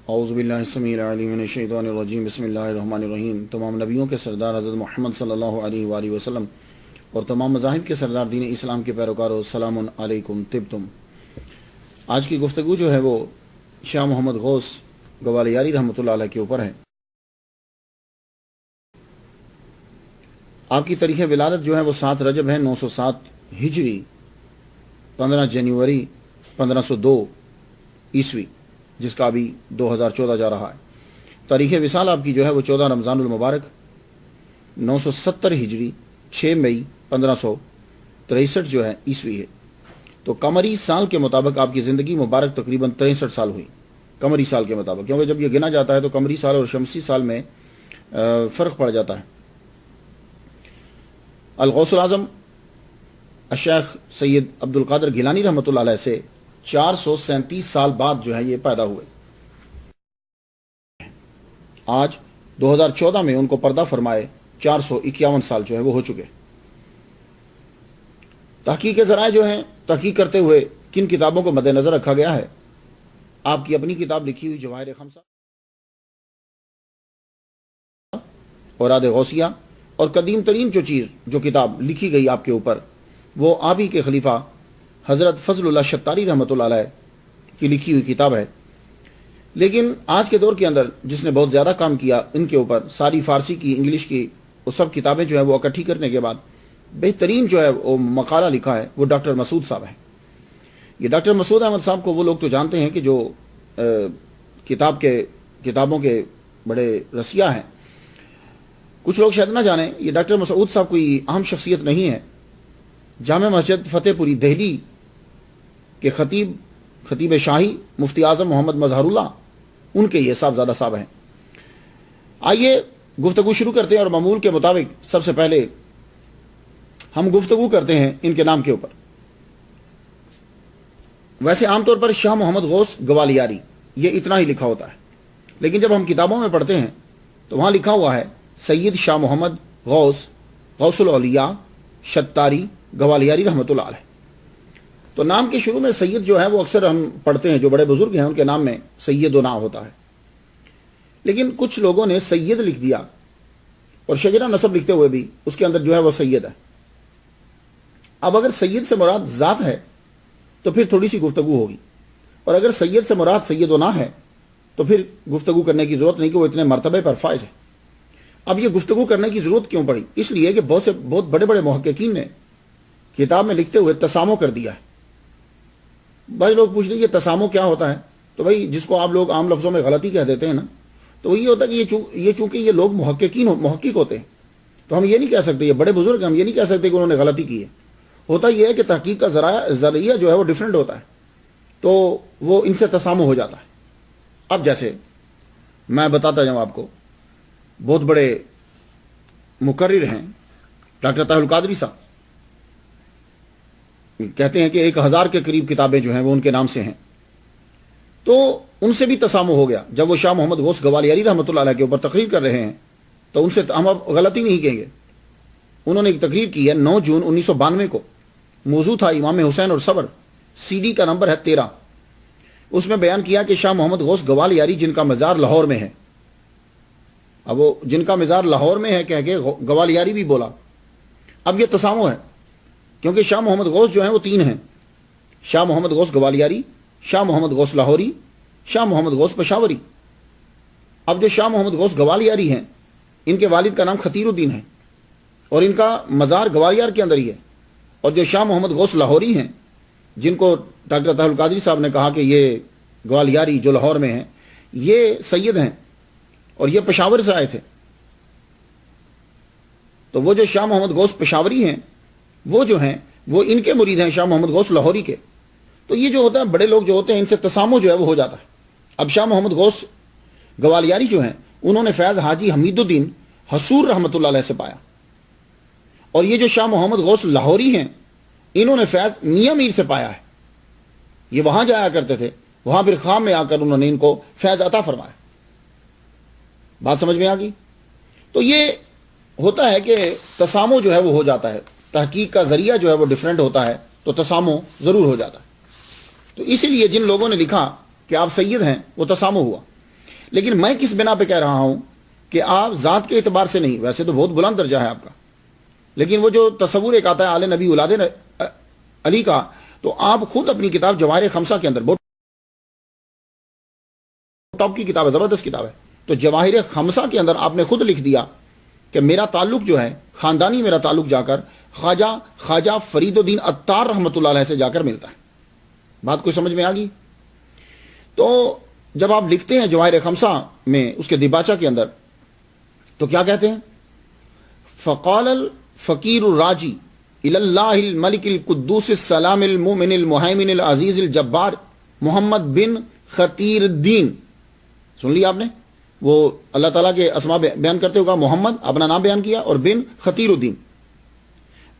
اعوذ باللہ السمیع العلیم من الشیطان الرجیم بسم اللہ الرحمن الرحیم۔ تمام نبیوں کے سردار حضرت محمد صلی اللہ علیہ وآلہ وسلم اور تمام مذاہب کے سردار دین اسلام کے پیروکاروں، السلام علیکم طبتم۔ آج کی گفتگو جو ہے وہ شاہ محمد غوث گوالیاری رحمۃ اللہ علیہ کے اوپر ہے۔ آپ کی تاریخ ولادت جو ہے وہ 7 رجب ہے 907 ہجری، 15 جنوری 1502 عیسوی، جس کا ابھی 2014 جا رہا ہے۔ تاریخ وصال آپ کی جو ہے وہ 14 رمضان المبارک 970 ہجری، 6 مئی 1563 جو ہے عیسوی ہے۔ تو قمری سال کے مطابق آپ کی زندگی مبارک تقریباً 63 سال ہوئی، قمری سال کے مطابق، کیونکہ جب یہ گنا جاتا ہے تو قمری سال اور شمسی سال میں فرق پڑ جاتا ہے۔ الغوث الاعظم الشیخ سید عبد القادر گیلانی رحمۃ اللہ علیہ سے 437 سال بعد جو ہے یہ پیدا ہوئے۔ آج 2014 میں ان کو پردہ فرمائے 451 سال جو ہے وہ ہو چکے۔ تحقیق ذرائع جو ہیں، تحقیق کرتے ہوئے کن کتابوں کو مد نظر رکھا گیا ہے؟ آپ کی اپنی کتاب لکھی ہوئی جواہر خمسہ، اوراد غوثیہ، اور قدیم ترین جو کتاب لکھی گئی آپ کے اوپر وہ آپ ہی کے خلیفہ حضرت فضل اللہ شتاری رحمۃ اللہ علیہ کی لکھی ہوئی کتاب ہے۔ لیکن آج کے دور کے اندر جس نے بہت زیادہ کام کیا ان کے اوپر، ساری فارسی کی، انگلش کی، وہ سب کتابیں جو ہے وہ اکٹھی کرنے کے بعد بہترین جو ہے وہ مقالہ لکھا ہے وہ ڈاکٹر مسعود صاحب ہیں۔ یہ ڈاکٹر مسعود احمد صاحب کو وہ لوگ تو جانتے ہیں کہ جو کتابوں کے بڑے رسیا ہیں۔ کچھ لوگ شاید نہ جانیں، یہ ڈاکٹر مسعود صاحب کوئی عام شخصیت نہیں ہے۔ جامع مسجد فتح پوری دہلی کے خطیب شاہی مفتی اعظم محمد مظہر اللہ، ان کے یہ صاحبزادہ صاحب ہیں۔ آئیے گفتگو شروع کرتے ہیں، اور معمول کے مطابق سب سے پہلے ہم گفتگو کرتے ہیں ان کے نام کے اوپر۔ ویسے عام طور پر شاہ محمد غوث گوالیاری یہ اتنا ہی لکھا ہوتا ہے، لیکن جب ہم کتابوں میں پڑھتے ہیں تو وہاں لکھا ہوا ہے سید شاہ محمد غوث الاولیاء شتاری گوالیاری رحمۃ اللہ علیہ۔ تو نام کے شروع میں سید جو ہے وہ اکثر ہم پڑھتے ہیں، جو بڑے بزرگ ہیں ان کے نام میں سید و نا ہوتا ہے، لیکن کچھ لوگوں نے سید لکھ دیا، اور شجرہ نسب لکھتے ہوئے بھی اس کے اندر جو ہے وہ سید ہے۔ اب اگر سید سے مراد ذات ہے تو پھر تھوڑی سی گفتگو ہوگی، اور اگر سید سے مراد سید و نا ہے تو پھر گفتگو کرنے کی ضرورت نہیں کہ وہ اتنے مرتبے پر فائز ہے۔ اب یہ گفتگو کرنے کی ضرورت کیوں پڑی؟ اس لیے کہ بہت بڑے بڑے محققین نے کتاب میں لکھتے ہوئے تسامو کر دیا ہے۔ بعض لوگ پوچھ رہے ہیں یہ تسامو کیا ہوتا ہے؟ تو بھائی جس کو آپ لوگ عام لفظوں میں غلطی کہہ دیتے ہیں نا، تو یہ ہوتا ہے کہ یہ چونکہ یہ لوگ محقق ہوتے ہیں، تو ہم یہ نہیں کہہ سکتے، یہ بڑے بزرگ ہم یہ نہیں کہہ سکتے کہ انہوں نے غلطی کی ہے۔ ہوتا یہ ہے کہ تحقیق کا ذریعہ جو ہے وہ ڈیفرنٹ ہوتا ہے، تو وہ ان سے تسامو ہو جاتا ہے۔ اب جیسے میں بتاتا جاؤں آپ کو، بہت بڑے مقرر ہیں ڈاکٹر طاہر القادری صاحب، کہتے ہیں کہ 1000 کے قریب کتابیں جو ہیں وہ ان کے نام سے ہیں۔ تو ان سے بھی تسامو ہو گیا۔ جب وہ شاہ محمد غوث گوالیاری رحمۃ اللہ علیہ کے اوپر تقریر کر رہے ہیں تو ان سے ہم اب غلطی نہیں کہیں گے۔ انہوں نے ایک تقریر کی ہے 9 جون 1992 کو، موضوع تھا امام حسین اور صبر، CD کا نمبر ہے 13۔ اس میں بیان کیا کہ شاہ محمد غوث گوالیاری جن کا مزار لاہور میں ہے، اب وہ جن کا مزار لاہور میں ہے کہہ کے گوالیاری بھی بولا۔ اب یہ تسامو ہے، کیونکہ شاہ محمد غوث جو ہیں وہ 3 ہیں: شاہ محمد غوث گوالیاری، شاہ محمد غوث لاہوری، شاہ محمد غوث پشاوری۔ اب جو شاہ محمد غوث گوالیاری ہیں ان کے والد کا نام خطیر الدین ہے، اور ان کا مزار گوالیار کے اندر ہی ہے۔ اور جو شاہ محمد غوث لاہوری ہیں، جن کو ڈاکٹر طاہر القادری صاحب نے کہا کہ یہ گوالیاری جو لاہور میں ہیں یہ سید ہیں، اور یہ پشاور سے آئے تھے۔ تو وہ جو شاہ محمد غوث پشاوری ہیں وہ جو ہیں وہ ان کے مرید ہیں، شاہ محمد غوث لاہوری کے۔ تو یہ جو ہوتا ہے بڑے لوگ جو ہوتے ہیں ان سے تسامو جو ہے وہ ہو جاتا ہے۔ اب شاہ محمد غوث گوالیاری جو ہیں انہوں نے فیض حاجی حمید الدین حصور رحمۃ اللہ علیہ سے پایا، اور یہ جو شاہ محمد غوث لاہوری ہیں انہوں نے فیض میاں میر سے پایا ہے۔ یہ وہاں جایا کرتے تھے، وہاں پھر خام میں آ کر انہوں نے ان کو فیض عطا فرمایا۔ بات سمجھ میں آ گئی؟ تو یہ ہوتا ہے کہ تسامو جو ہے وہ ہو جاتا ہے، تحقیق کا ذریعہ جو ہے وہ ڈیفرنٹ ہوتا ہے تو تسامو ضرور ہو جاتا ہے۔ تو اسی لیے جن لوگوں نے لکھا کہ آپ سید ہیں وہ تسامو ہوا۔ لیکن میں کس بنا پہ کہہ رہا ہوں کہ آپ ذات کے اعتبار سے نہیں، ویسے تو بہت بلند درجہ ہے آپ کا، لیکن وہ جو تصور ایک آتا ہے آل نبی اولاد علی کا، تو آپ خود اپنی کتاب جواہر خمسہ کے اندر، بہت ٹاپ کی کتاب ہے، زبردست کتاب ہے، تو جواہر خمسہ کے اندر آپ نے خود لکھ دیا کہ میرا تعلق جو ہے خاندانی، میرا تعلق جا کر خواجہ فرید الدین عطار رحمۃ اللہ علیہ سے جا کر ملتا ہے۔ بات کوئی سمجھ میں آ گئی؟ تو جب آپ لکھتے ہیں جواہر خمسہ میں اس کے دیباچہ کے اندر، تو کیا کہتے ہیں؟ فقال الفقیر الراجی الی اللہ الملک القدوس السلام المؤمن المہیمن العزیز الجبار محمد بن خطیر الدین۔ سن لیا آپ نے؟ وہ اللہ تعالیٰ کے اسماء بیان کرتے ہوگا، محمد اپنا نام بیان کیا، اور بن خطیر الدین،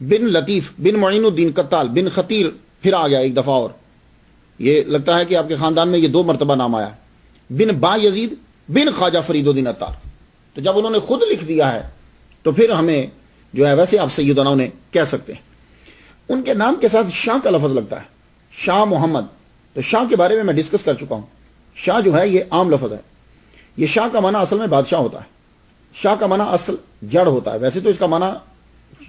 بن لطیف، بن معین الدین قتال، بن خطیر پھر آ گیا ایک دفعہ، اور یہ لگتا ہے کہ آپ کے خاندان میں یہ 2 مرتبہ نام آیا ہے، بن با یزید، بن خواجہ فرید الدین عطار۔ تو جب انہوں نے خود لکھ دیا ہے تو پھر ہمیں جو ہے ویسے آپ سیدنا انہیں کہہ سکتے ہیں۔ ان کے نام کے ساتھ شاہ کا لفظ لگتا ہے، شاہ محمد۔ تو شاہ کے بارے میں ڈسکس کر چکا ہوں۔ شاہ جو ہے یہ عام لفظ ہے، یہ شاہ کا معنی اصل میں بادشاہ ہوتا ہے، شاہ کا معنی اصل جڑ ہوتا ہے۔ ویسے تو اس کا معنی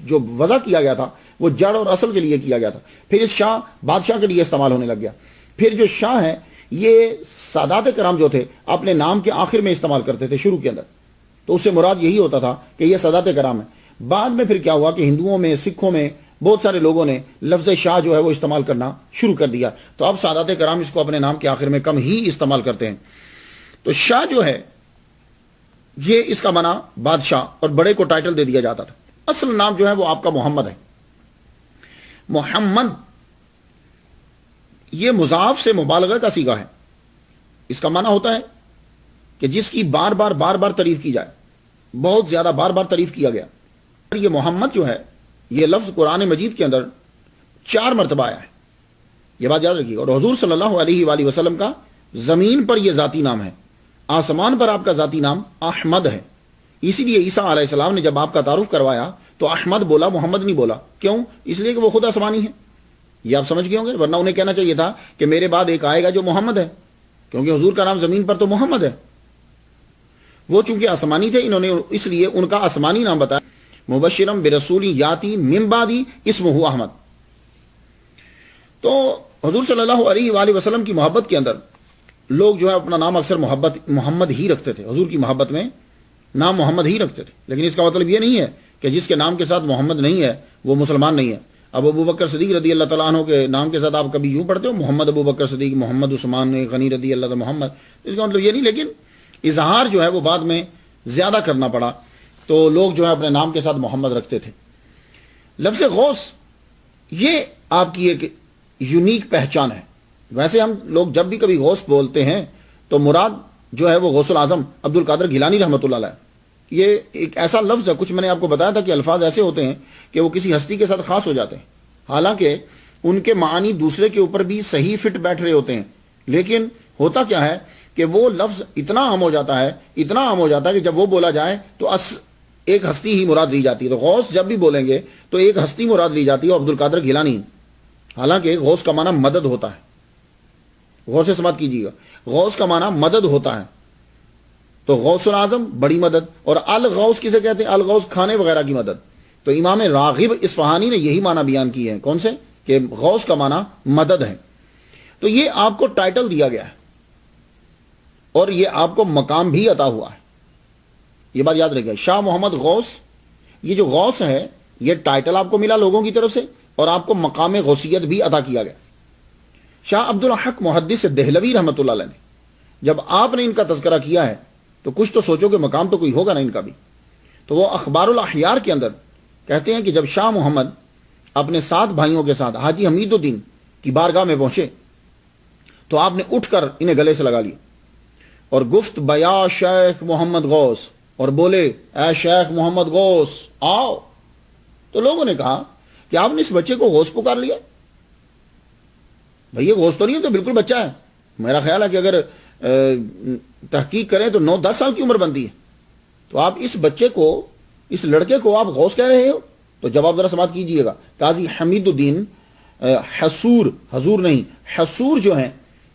جو وضع کیا گیا تھا وہ جڑ اور اصل کے لیے کیا گیا تھا، پھر اس شاہ بادشاہ کے لیے استعمال ہونے لگ گیا۔ پھر جو شاہ ہے یہ سادات کرام جو تھے اپنے نام کے آخر میں استعمال کرتے تھے شروع کے اندر، تو اس سے مراد یہی ہوتا تھا کہ یہ سادات کرام ہے۔ بعد میں پھر کیا ہوا کہ ہندوؤں میں، سکھوں میں بہت سارے لوگوں نے لفظ شاہ جو ہے وہ استعمال کرنا شروع کر دیا، تو اب سادات کرام اس کو اپنے نام کے آخر میں کم ہی استعمال کرتے ہیں۔ تو شاہ جو ہے یہ اس کا معنی بادشاہ، اور بڑے کو ٹائٹل دے دیا جاتا تھا۔ اصل نام جو ہے وہ آپ کا محمد ہے۔ محمد یہ مضاف سے مبالغہ کا صیغہ ہے۔ اس کا معنی ہوتا ہے کہ جس کی بار بار تعریف کی جائے، بہت زیادہ بار تعریف کیا گیا۔ یہ محمد جو ہے یہ لفظ قرآن مجید کے اندر 4 مرتبہ آیا ہے، یہ بات یاد رکھیے گا۔ اور حضور صلی اللہ علیہ وآلہ وسلم کا زمین پر یہ ذاتی نام ہے، آسمان پر آپ کا ذاتی نام احمد ہے۔ اسی لیے عیسیٰ علیہ السلام نے جب آپ کا تعارف کروایا تو احمد بولا، محمد نہیں بولا۔ کیوں؟ اس لیے کہ وہ خود آسمانی ہے، یہ آپ سمجھ گئے ہوں گے، ورنہ انہیں کہنا چاہیے تھا کہ میرے بعد ایک آئے گا جو محمد ہے، کیونکہ حضور کا نام زمین پر تو محمد ہے۔ وہ چونکہ آسمانی تھے، انہوں نے اس لیے ان کا آسمانی نام بتایا، مبشرم برسول یاتی من بعدی اسمہ احمد۔ تو حضور صلی اللہ علیہ وآلہ وسلم کی محبت کے اندر لوگ جو ہے اپنا نام اکثر محمد ہی رکھتے تھے، حضور کی محبت میں نام محمد ہی رکھتے تھے۔ لیکن اس کا مطلب یہ نہیں ہے کہ جس کے نام کے ساتھ محمد نہیں ہے وہ مسلمان نہیں ہے۔ اب ابو بکر صدیق رضی اللہ تعالیٰ عنہ کے نام کے ساتھ آپ کبھی یوں پڑھتے ہو محمد ابو بکر صدیق، محمد عثمان غنی رضی اللہ تعالیٰ محمد، اس کا مطلب یہ نہیں، لیکن اظہار جو ہے وہ بعد میں زیادہ کرنا پڑا، تو لوگ جو ہے اپنے نام کے ساتھ محمد رکھتے تھے۔ لفظ غوث یہ آپ کی ایک یونیک پہچان ہے۔ ویسے ہم لوگ جب بھی کبھی غوث بولتے ہیں تو مراد جو ہے وہ غوث العظم عبد القادر گیلانی رحمۃ اللہ علیہ، یہ ایک ایسا لفظ ہے، کچھ میں نے آپ کو بتایا تھا کہ الفاظ ایسے ہوتے ہیں کہ وہ کسی ہستی کے ساتھ خاص ہو جاتے ہیں، حالانکہ ان کے معنی دوسرے کے اوپر بھی صحیح فٹ بیٹھ رہے ہوتے ہیں، لیکن ہوتا کیا ہے کہ وہ لفظ اتنا عام ہو جاتا ہے کہ جب وہ بولا جائے تو ایک ہستی ہی مراد لی جاتی ہے۔ تو غوث جب بھی بولیں گے تو ایک ہستی مراد لی جاتی ہے، عبد القادر گیلانی، حالانکہ غوث کا معنی مدد ہوتا ہے۔ غور سے سماعت کیجیے گا، غوث کا معنی مدد ہوتا ہے، تو غوث العظم بڑی مدد، اور الغوث کسے کہتے ہیں؟ الغوث کھانے وغیرہ کی مدد۔ تو امام راغب اصفہانی نے یہی معنی بیان کی ہے، کون سے؟ کہ غوث کا معنی مدد ہے۔ تو یہ آپ کو ٹائٹل دیا گیا ہے اور یہ آپ کو مقام بھی عطا ہوا ہے، یہ بات یاد رکھیے۔ شاہ محمد غوث، یہ جو غوث ہے یہ ٹائٹل آپ کو ملا لوگوں کی طرف سے، اور آپ کو مقام غوثیت بھی عطا کیا گیا۔ شاہ عبد الحق محدث دہلوی رحمۃ اللہ علیہ نے جب آپ نے ان کا تذکرہ کیا ہے تو کچھ تو سوچو کہ مقام تو کوئی ہوگا نا ان کا بھی، تو وہ اخبار الاحیار کے اندر کہتے ہیں کہ جب شاہ محمد اپنے 7 بھائیوں کے ساتھ حاجی حمید الدین کی بارگاہ میں پہنچے تو آپ نے اٹھ کر انہیں گلے سے لگا لیا اور گفت بیا شیخ محمد غوث، اور بولے اے شیخ محمد غوث آؤ۔ تو لوگوں نے کہا کہ آپ نے اس بچے کو غوث پکار لیا، بھئی یہ غوث تو نہیں ہے، تو بالکل بچہ ہے۔ میرا خیال ہے کہ اگر تحقیق کریں تو 9-10 سال کی عمر بنتی ہے، تو آپ اس بچے کو، اس لڑکے کو آپ غوث کہہ رہے ہو؟ تو جواب ذرا سماعت کیجئے گا۔ قاضی حمید الدین حضور نہیں، حصور جو ہیں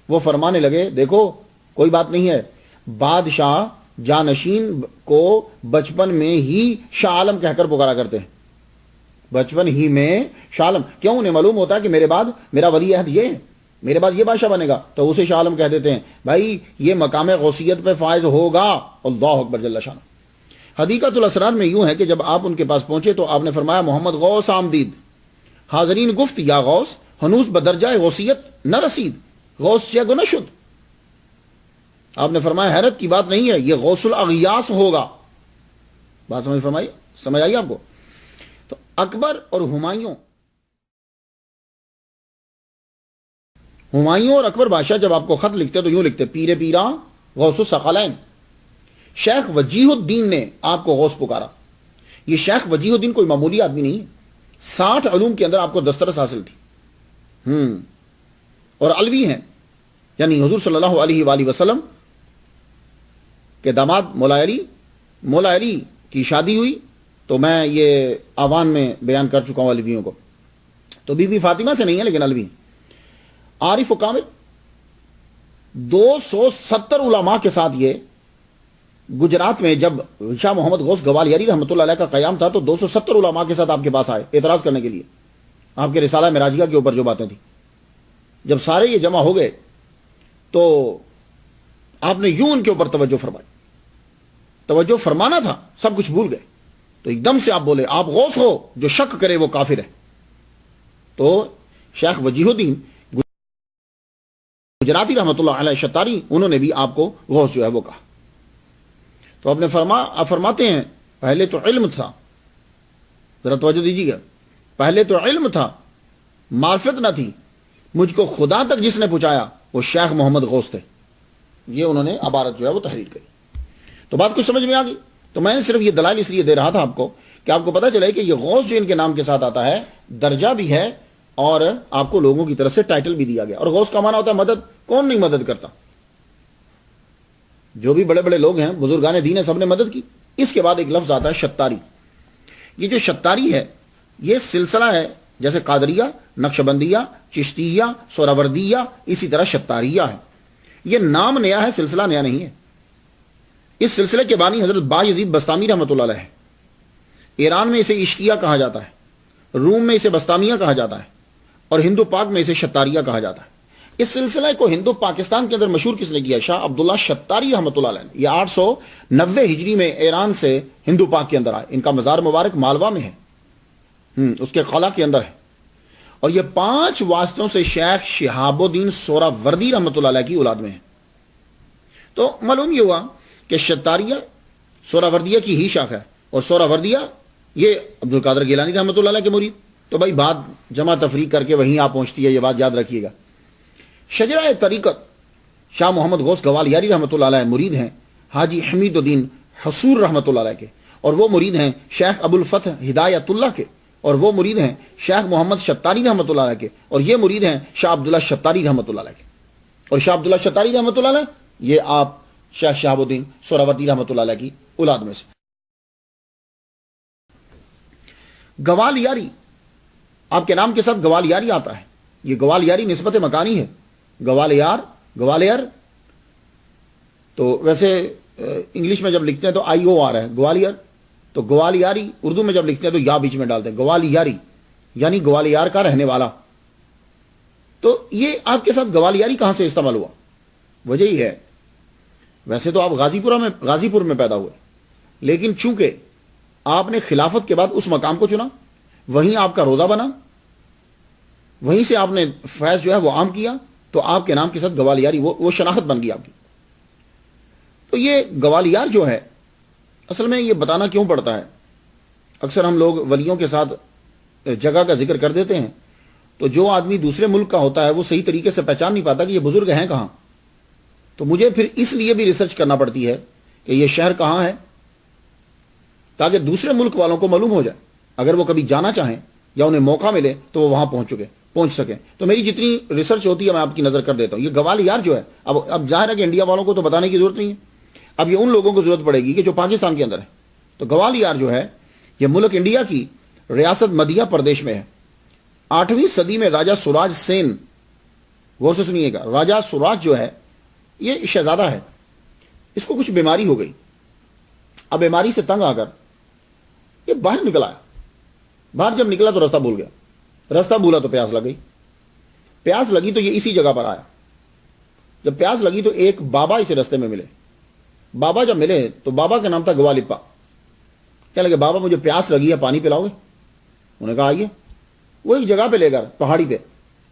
وہ فرمانے لگے دیکھو کوئی بات نہیں ہے، بادشاہ جانشین کو بچپن میں ہی شاہ عالم کہہ کر پکارا کرتے ہیں. بچپن ہی میں شاہ عالم. کیوں؟ انہیں معلوم ہوتا ہے کہ میرے بعد میرا ولی عہد یہ ہے، میرے بعد یہ بادشاہ بنے گا، تو اسے شاہ عالم کہہ دیتے ہیں. بھائی یہ مقام غوثیت پہ فائز ہوگا. اللہ اکبر جل شانہ. حدیقۃ الاسرار میں یوں ہے کہ جب آپ ان کے پاس پہنچے تو آپ نے فرمایا محمد غوث آمدید. حاضرین گفت یا غوث ہنوز بدرجہ غوثیت نہ رسید، غوث چہ گو نہ شد. آپ نے فرمایا حیرت کی بات نہیں ہے، یہ غوث الاغیاث ہوگا. بات سمجھ آئی آپ کو؟ تو اکبر اور ہمایوں اور اکبر بادشاہ جب آپ کو خط لکھتے تو یوں لکھتے: پیر پیرا غوث الثقلین. شیخ وجیہ الدین نے آپ کو غوث پکارا. یہ شیخ وجیہ الدین کوئی معمولی آدمی نہیں ہے، 60 علوم کے اندر آپ کو دسترس حاصل تھی. اور علوی ہیں، یعنی حضور صلی اللہ علیہ وآلہ وسلم کے داماد مولا علی کی شادی ہوئی تو میں یہ آوان میں بیان کر چکا ہوں علویوں کو. تو بی بی فاطمہ سے نہیں ہے لیکن علوی. عارف و کامل 270 علماء کے ساتھ یہ گجرات میں جب شاہ محمد غوث گوالیاری رحمۃ اللہ علیہ کا قیام تھا تو 270 علماء کے ساتھ آپ کے پاس آئے اعتراض کرنے کے لیے آپ کے رسالہ معراجیہ کے اوپر جو باتیں تھیں. جب سارے یہ جمع ہو گئے تو آپ نے یوں ان کے اوپر توجہ فرمائی. توجہ فرمانا تھا، سب کچھ بھول گئے. تو ایک دم سے آپ بولے آپ غوث ہو، جو شک کرے وہ کافر ہے. تو شیخ وجیہ الدین گجراتی رحمۃ اللہ علیہ شتاری انہوں نے بھی آپ کو غوث جو ہے وہ کہا. تو آپ فرماتے ہیں پہلے تو علم تھا، ذرا توجہ دیجیے گا، پہلے تو علم تھا، معرفت نہ تھی، مجھ کو خدا تک جس نے پہنچایا وہ شیخ محمد غوث تھے. یہ انہوں نے عبارت جو ہے وہ تحریر کری. تو بات کچھ سمجھ میں آ گئی. تو میں نے صرف یہ دلائل اس لیے دے رہا تھا آپ کو کہ آپ کو پتا چلے کہ یہ غوث جو ان کے نام کے ساتھ آتا ہے درجہ بھی ہے اور آپ کو لوگوں کی طرف سے ٹائٹل بھی دیا گیا. اور غوث کا معنی ہوتا ہے مدد. کون نہیں مدد کرتا؟ جو بھی بڑے بڑے لوگ ہیں بزرگان دین ہیں سب نے مدد کی. اس کے بعد ایک لفظ آتا ہے شتاری. یہ جو شتاری ہے یہ سلسلہ ہے، جیسے قادریہ، نقشبندیہ، چشتیہ، سہروردیہ، اسی طرح شتاریہ ہے. یہ نام نیا ہے، سلسلہ نیا نہیں ہے. اس سلسلے کے بانی حضرت بایزید بستامی رحمۃ اللہ علیہ ہے. ایران میں اسے عشقیہ کہا جاتا ہے، روم میں اسے بستامیہ کہا جاتا ہے، اور ہندو پاک میں اسے شتاریہ کہا جاتا ہے. اس سلسلے کو ہندو پاکستان کے اندر مشہور کس نے کیا؟ شاہ عبداللہ شتاری رحمۃ اللہ علیہ. یہ 890 ہجری میں ایران سے ہندو پاک کے اندر آئے. ان کا مزار مبارک مالوا میں ہے، اس کے قلعہ کے اندر ہے. اور یہ 5 واسطوں سے شیخ شہاب الدین سہروردی رحمۃ اللہ علیہ کی اولاد میں ہے. تو معلوم یہ ہوا کہ شتاریہ سہروردیہ کی ہی شاخ ہے، اور سہروردیہ یہ عبد القادر گیلانی رحمۃ اللہ علیہ کے مرید. تو بھائی بات جمع تفریق کر کے وہیں آپ پہنچتی ہے، یہ بات یاد رکھیے گا. شجرہ طریقت شاہ محمد غوث گوالیاری رحمۃ اللہ علیہ مرید ہیں حاجی حمید الدین حصور رحمۃ اللہ علیہ کے، اور وہ مرید ہیں شیخ ابو الفتح ہدایت اللہ کے، اور وہ مرید ہیں شیخ محمد شتاری رحمۃ اللہ علیہ کے، اور یہ مرید ہیں شاہ عبداللہ شتاری رحمۃ اللہ علیہ کے. اور شاہ عبداللہ شتاری رحمۃ اللہ علیہ یہ آپ شیخ شہاب الدین سہروردی رحمۃ اللہ علیہ کی اولاد میں سے. گوالیاری آپ کے نام کے ساتھ گوالیاری آتا ہے. یہ گوالیاری نسبت مکانی ہے. گوالیر تو ویسے انگلش میں جب لکھتے ہیں تو آئی او آ رہا ہے گوالیر. تو گوالیاری اردو میں جب لکھتے ہیں تو یا بیچ میں ڈالتے ہیں. گوالیاری یعنی گوالیار کا رہنے والا. تو یہ آپ کے ساتھ گوالیاری کہاں سے استعمال ہوا؟ وجہ ہی ہے، ویسے تو آپ غازی پور میں پیدا ہوئے، لیکن چونکہ آپ نے خلافت کے بعد اس مقام کو چنا، وہیں آپ کا روزہ بنا، وہیں سے آپ نے فیض جو ہے وہ عام کیا، تو آپ کے نام کے ساتھ گوالیاری وہ شناخت بن گئی آپ کی. تو یہ گوالیار جو ہے اصل میں یہ بتانا کیوں پڑتا ہے، اکثر ہم لوگ ولیوں کے ساتھ جگہ کا ذکر کر دیتے ہیں تو جو آدمی دوسرے ملک کا ہوتا ہے وہ صحیح طریقے سے پہچان نہیں پاتا کہ یہ بزرگ ہیں کہاں. تو مجھے پھر اس لیے بھی ریسرچ کرنا پڑتی ہے کہ یہ شہر کہاں ہے، تاکہ دوسرے ملک والوں کو معلوم ہو جائے، اگر وہ کبھی جانا چاہیں یا انہیں موقع ملے تو وہ وہاں پہنچ سکیں. تو میری جتنی ریسرچ ہوتی ہے میں آپ کی نظر کر دیتا ہوں. یہ گوالیار جو ہے اب ظاہر ہے کہ انڈیا والوں کو تو بتانے کی ضرورت نہیں ہے، اب یہ ان لوگوں کو ضرورت پڑے گی کہ جو پاکستان کے اندر ہے. تو گوالیار جو ہے یہ ملک انڈیا کی ریاست مدھیہ پردیش میں ہے. 8ویں صدی میں راجہ سوراج سین، غور سے سنیے گا، راجہ سوراج جو ہے یہ شہزادہ ہے، اس کو کچھ بیماری ہو گئی. اب بیماری سے تنگ آ کر یہ باہر نکل آیا. باہر جب نکلا تو رستہ بھول گیا. رستہ بھولا تو پیاس لگ گئی. پیاس لگی تو یہ اسی جگہ پر آیا. جب پیاس لگی تو ایک بابا اسے رستے میں ملے. بابا جب ملے تو بابا کا نام تھا گوالیپا. کہنے لگے بابا مجھے پیاس لگی ہے, پانی پلاؤ گے؟ انہوں نے کہا آئیے. وہ ایک جگہ پہ لے کر پہاڑی پہ.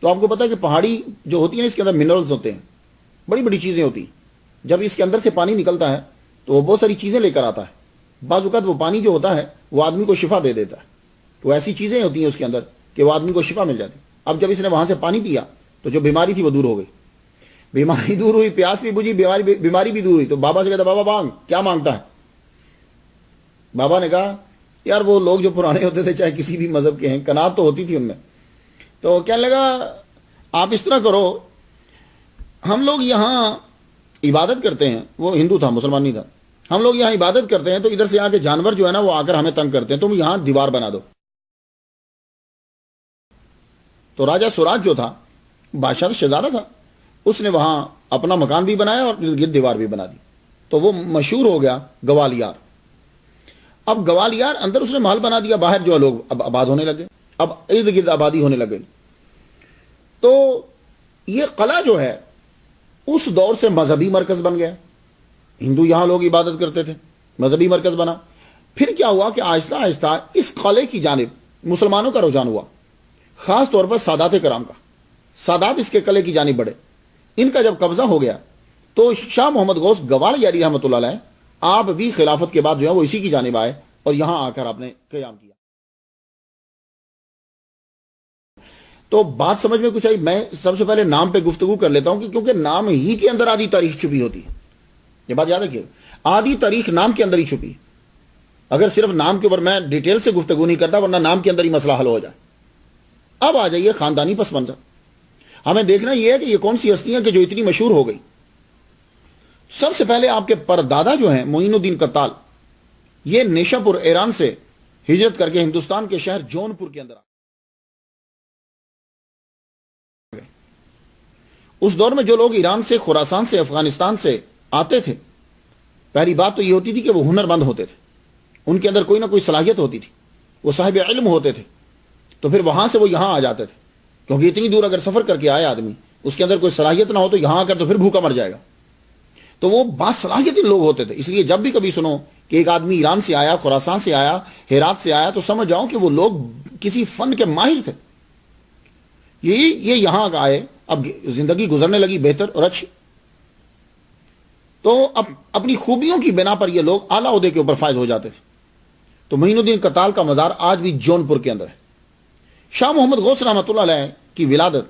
تو آپ کو پتا ہے کہ پہاڑی جو ہوتی ہے اس کے اندر منرلز ہوتے ہیں, بڑی بڑی چیزیں ہوتی ہیں. جب اس کے اندر سے پانی نکلتا ہے تو وہ بہت ساری چیزیں لے کر آتا ہے. بعض اوقات وہ پانی جو ہوتا ہے وہ آدمی کو شفا دے دیتا ہے. تو ایسی چیزیں ہوتی ہیں اس کے اندر کہ وہ آدمی کو شفا مل جاتی. اب جب اس نے وہاں سے پانی پیا تو جو بیماری تھی وہ دور ہو گئی. بیماری دور ہوئی, پیاس بھی بجھی, بیماری بھی دور ہوئی. تو بابا سے کہتا بابا مانگ, کیا مانگتا ہے؟ بابا نے کہا یار وہ لوگ جو پرانے ہوتے تھے چاہے کسی بھی مذہب کے ہیں, قناعت تو ہوتی تھی ان میں. تو کہنے لگا آپ اس طرح کرو, ہم لوگ یہاں عبادت کرتے ہیں. وہ ہندو تھا, مسلمان نہیں تھا. ہم لوگ یہاں عبادت کرتے ہیں تو ادھر سے آ کے جانور جو ہے نا وہ آ کر ہمیں تنگ کرتے ہیں, تم یہاں دیوار بنا دو. تو راجہ سوراج جو تھا, بادشاہ شہزادہ تھا, اس نے وہاں اپنا مکان بھی بنایا اور ارد گرد دیوار بھی بنا دی. تو وہ مشہور ہو گیا گوالیار. اب گوالیار اندر اس نے محل بنا دیا, باہر جو لوگ اب آباد ہونے لگے, اب ارد گرد آبادی ہونے لگے. تو یہ قلعہ جو ہے اس دور سے مذہبی مرکز بن گیا. ہندو یہاں لوگ عبادت کرتے تھے, مذہبی مرکز بنا. پھر کیا ہوا کہ آہستہ آہستہ اس قلعے کی جانب مسلمانوں کا رجحان ہوا, خاص طور پر سادات کرام کا. سادات اس کے قلعے کی جانب بڑھے. ان کا جب قبضہ ہو گیا تو شاہ محمد غوث گوالیاری رحمۃ اللہ علیہ آپ بھی خلافت کے بعد جو ہے وہ اسی کی جانب آئے اور یہاں آ کر آپ نے قیام کیا. تو بات سمجھ میں کچھ آئی. میں سب سے پہلے نام پہ گفتگو کر لیتا ہوں کہ کیونکہ نام ہی کے اندر آدھی تاریخ چھپی ہوتی ہے. یہ بات یاد رکھیے, آدھی تاریخ نام کے اندر ہی چھپی. اگر صرف نام کے اوپر میں ڈیٹیل سے گفتگو نہیں کرتا ورنہ نام کے اندر ہی مسئلہ حل ہو جائے. اب آ جائیے خاندانی پس منظر. ہمیں دیکھنا یہ ہے کہ یہ کون سی ہستیاں کہ جو اتنی مشہور ہو گئی. سب سے پہلے آپ کے پردادا جو ہیں معین الدین قتال, یہ نیشا پور ایران سے ہجرت کر کے ہندوستان کے شہر جون پور کے اندر آ. اس دور میں جو لوگ ایران سے, خراسان سے, افغانستان سے آتے تھے, پہلی بات تو یہ ہوتی تھی کہ وہ ہنر مند ہوتے تھے, ان کے اندر کوئی نہ کوئی صلاحیت ہوتی تھی, وہ صاحب علم ہوتے تھے. تو پھر وہاں سے وہ یہاں آ جاتے تھے, کیونکہ اتنی دور اگر سفر کر کے آئے آدمی, اس کے اندر کوئی صلاحیت نہ ہو تو یہاں آ کر تو پھر بھوکا مر جائے گا. تو وہ باصلاحیتی لوگ ہوتے تھے. اس لیے جب بھی کبھی سنو کہ ایک آدمی ایران سے آیا, خراسان سے آیا, ہرات سے آیا, تو سمجھ جاؤ کہ وہ لوگ کسی فن کے ماہر تھے. یہ یہاں آئے, اب زندگی گزرنے لگی بہتر اور اچھی. تو اب اپنی خوبیوں کی بنا پر یہ لوگ اعلیٰ عہدے کے اوپر فائز ہو جاتے تھے. تو معین الدین قتال کا مزار آج بھی جون پور کے اندر ہے. شاہ محمد غوث رحمۃ اللہ علیہ کی ولادت,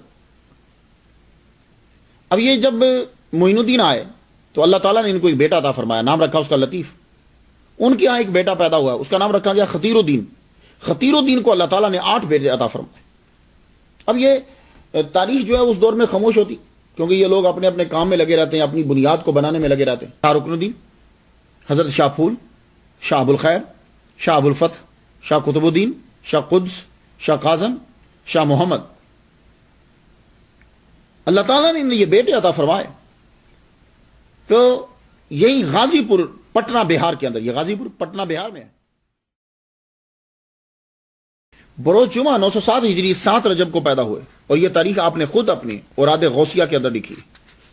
اب یہ جب معین الدین آئے تو اللہ تعالیٰ نے ان کو ایک بیٹا عطا فرمایا, نام رکھا اس کا لطیف. ان کے یہاں ایک بیٹا پیدا ہوا, اس کا نام رکھا گیا خطیر الدین. خطیر الدین کو اللہ تعالیٰ نے 8 بیٹے عطا فرمائے. اب یہ تاریخ جو ہے اس دور میں خاموش ہوتی, کیونکہ یہ لوگ اپنے اپنے کام میں لگے رہتے ہیں, اپنی بنیاد کو بنانے میں لگے رہتے ہیں. شاہ رکن الدین, حضرت شاہ پھول, شاہ ابو الخیر, شاہ ابو الفتح, شاہ قطب الدین, شاہ قدس, شاہ قاسم, شاہ محمد. اللہ تعالیٰ نے انہیں یہ بیٹے عطا فرمائے. تو یہی غازی پور پٹنہ بہار کے اندر, یہ غازی پور پٹنہ بہار میں ہے. بروز جمعہ 907 ہجری 7 رجب کو پیدا ہوئے, اور یہ تاریخ آپ نے خود اپنی اوراد غوثیہ کے اندر لکھی.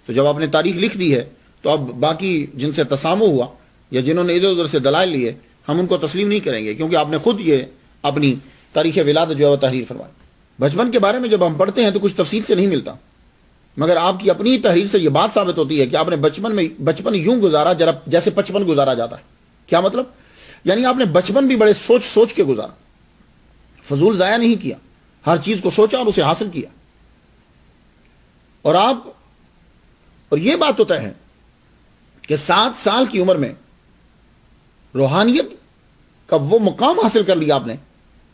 تو جب آپ نے تاریخ لکھ دی ہے تو اب باقی جن سے تسامح ہوا یا جنہوں نے ادھر ادھر سے دلائل لیے, ہم ان کو تسلیم نہیں کریں گے, کیونکہ آپ نے خود یہ اپنی تاریخ ولادت جو ہے وہ تحریر فرمائی. بچپن کے بارے میں جب ہم پڑھتے ہیں تو کچھ تفصیل سے نہیں ملتا, مگر آپ کی اپنی تحریر سے یہ بات ثابت ہوتی ہے کہ آپ نے بچپن یوں گزارا جیسے 55 گزارا جاتا ہے. کیا مطلب؟ یعنی آپ نے بچپن بھی بڑے سوچ کے گزارا, فضول ضائع نہیں کیا, ہر چیز کو سوچا اور اسے حاصل کیا. اور یہ بات تو طے ہے کہ 7 سال کی عمر میں روحانیت کا وہ مقام حاصل کر لیا آپ نے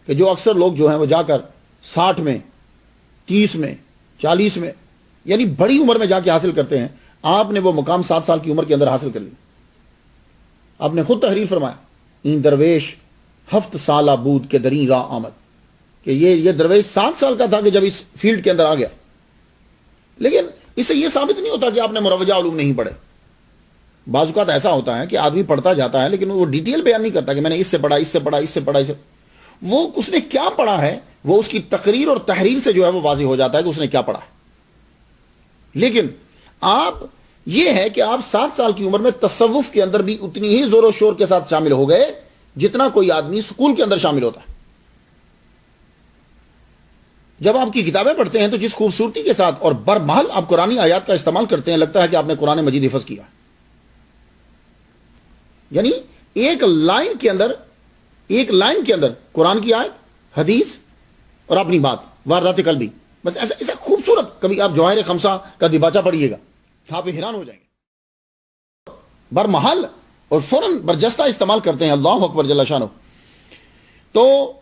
کہ جو اکثر لوگ جو ہیں وہ جا کر 60 میں, 30 میں, 40 میں, یعنی بڑی عمر میں جا کے حاصل کرتے ہیں. آپ نے وہ مقام 7 سال کی عمر کے اندر حاصل کر لی. آپ نے خود تحریر فرمایا, این درویش 7 سالہ بود کے دریں راہ آمد, کہ یہ درویش 7 سال کا تھا کہ جب اس فیلڈ کے اندر آ گیا. لیکن اس سے یہ ثابت نہیں ہوتا کہ آپ نے مروجہ علوم نہیں پڑھے. بعض اوقات ایسا ہوتا ہے کہ آدمی پڑھتا جاتا ہے لیکن وہ ڈیٹیل بیان نہیں کرتا کہ میں نے اس سے پڑھا، اس سے پڑھا، اس سے پڑھا، وہ اس نے کیا پڑھا ہے وہ اس کی تقریر اور تحریر سے جو ہے وہ واضح ہو جاتا ہے کہ اس نے کیا پڑھا ہے. لیکن آپ یہ ہے کہ آپ 7 سال کی عمر میں تصوف کے اندر بھی اتنی ہی زور و شور کے ساتھ شامل ہو گئے جتنا کوئی آدمی سکول کے اندر شامل ہوتا ہے. جب آپ کی کتابیں پڑھتے ہیں تو جس خوبصورتی کے ساتھ اور برمحل آپ قرآنی آیات کا استعمال کرتے ہیں لگتا ہے کہ آپ نے قرآن مجید حفظ کیا. یعنی ایک لائن کے اندر قرآن کی آیت، حدیث اور اپنی بات، واردات قلبی، بس ایسا خوبصورت. کبھی آپ جواہر خمسہ کا دیباچہ پڑھیے گا، آپ حیران ہو جائیں گے. برمحل اور فوراً برجستہ استعمال کرتے ہیں. اللہ اکبر جل شانہ. تو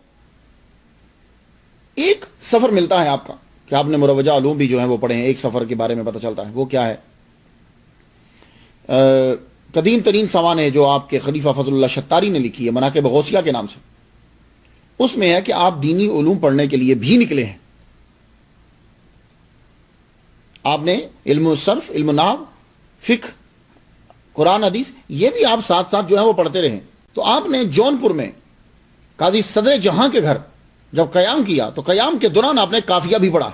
ایک سفر ملتا ہے آپ کا کہ آپ نے مروجہ علوم بھی جو ہیں وہ پڑھے ہیں. ایک سفر کے بارے میں پتہ چلتا ہے. وہ کیا ہے؟ قدیم ترین سوانح جو آپ کے خلیفہ فضل اللہ شتاری نے لکھی ہے مناقب غوثیہ کے نام سے، اس میں ہے کہ آپ دینی علوم پڑھنے کے لیے بھی نکلے ہیں. آپ نے علم صرف، علم نحو، فقہ، قرآن حدیث یہ بھی آپ ساتھ ساتھ جو ہے وہ پڑھتے رہے. تو آپ نے جونپور میں قاضی صدر جہاں کے گھر جب قیام کیا تو قیام کے دوران آپ نے قافیہ بھی پڑھا.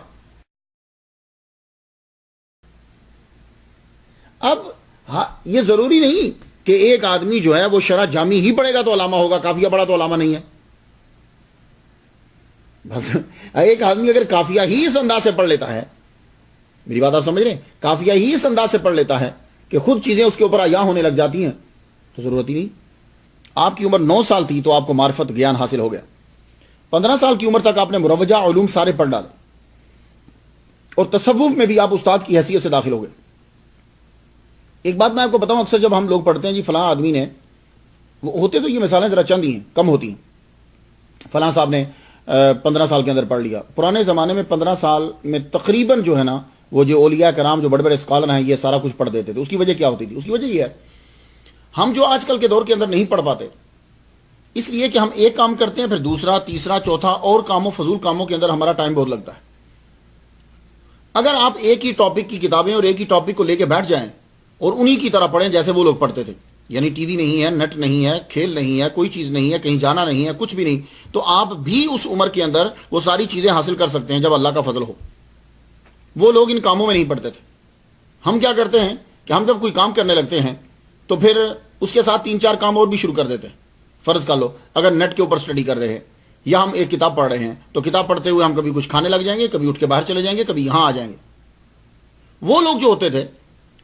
اب یہ ضروری نہیں کہ ایک آدمی جو ہے وہ شرح جامی ہی پڑھے گا تو علامہ ہوگا، قافیہ پڑھا تو علامہ نہیں ہے. بس ایک آدمی اگر قافیہ ہی اس انداز سے پڑھ لیتا ہے، میری بات آپ سمجھ رہے ہیں، قافیہ ہی اس انداز سے پڑھ لیتا ہے کہ خود چیزیں اس کے اوپر عیاں ہونے لگ جاتی ہیں، تو ضرورت ہی نہیں. آپ کی عمر 9 سال تھی تو آپ کو معرفت گیان حاصل ہو گیا. 15 سال کی عمر تک آپ نے مروجہ علوم سارے پڑھ ڈالے اور تصوف میں بھی آپ استاد کی حیثیت سے داخل ہو گئے. ایک بات میں آپ کو بتاؤں، اکثر جب ہم لوگ پڑھتے ہیں جی فلاں آدمی نے، وہ ہوتے تو یہ مثالیں ذرا چند ہی ہیں، کم ہوتی ہیں. فلاں صاحب نے 15 سال کے اندر پڑھ لیا. پرانے زمانے میں 15 سال میں تقریباً جو ہے نا وہ جو اولیاء کرام جو بڑے بڑے اسکالر ہیں یہ سارا کچھ پڑھ دیتے تھے. اس کی وجہ کیا ہوتی تھی؟ اس کی وجہ یہ ہے ہم جو آج کل کے دور کے اندر نہیں پڑھ پاتے اس لیے کہ ہم ایک کام کرتے ہیں پھر دوسرا، تیسرا، چوتھا اور کاموں، فضول کاموں کے اندر ہمارا ٹائم بہت لگتا ہے. اگر آپ ایک ہی ٹاپک کی کتابیں اور ایک ہی ٹاپک کو لے کے بیٹھ جائیں اور انہی کی طرح پڑھیں جیسے وہ لوگ پڑھتے تھے، یعنی ٹی وی نہیں ہے، نیٹ نہیں ہے، کھیل نہیں ہے، کوئی چیز نہیں ہے، کہیں جانا نہیں ہے، کچھ بھی نہیں، تو آپ بھی اس عمر کے اندر وہ ساری چیزیں حاصل کر سکتے ہیں جب اللہ کا فضل ہو. وہ لوگ ان کاموں میں نہیں پڑھتے تھے. ہم کیا کرتے ہیں کہ ہم جب کوئی کام کرنے لگتے ہیں تو پھر اس کے ساتھ 3-4 کام اور بھی شروع کر دیتے ہیں. فرض کر لو اگر نیٹ کے اوپر سٹڈی کر رہے ہیں یا ہم ایک کتاب پڑھ رہے ہیں تو کتاب پڑھتے ہوئے ہم کبھی کچھ کھانے لگ جائیں گے، کبھی اٹھ کے باہر چلے جائیں گے، کبھی یہاں آ جائیں گے. وہ لوگ جو ہوتے تھے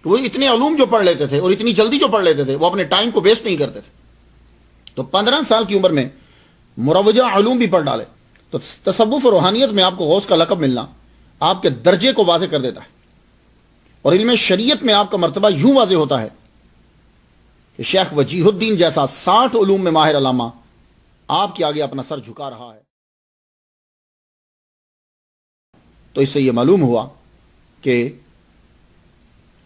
وہ اتنے علوم جو پڑھ لیتے تھے اور اتنی جلدی جو پڑھ لیتے تھے وہ اپنے ٹائم کو ویسٹ نہیں کرتے تھے. تو 15 سال کی عمر میں مروجہ علوم بھی پڑھ ڈالے تو تصوف و روحانیت میں آپ کو غوث کا لقب ملنا آپ کے درجے کو واضح کر دیتا ہے. اور علم شریعت میں آپ کا مرتبہ یوں واضح ہوتا ہے کہ شیخ وجیہ الدین جیسا 60 علوم میں ماہر علامہ آپ کے آگے اپنا سر جھکا رہا ہے. تو اس سے یہ معلوم ہوا کہ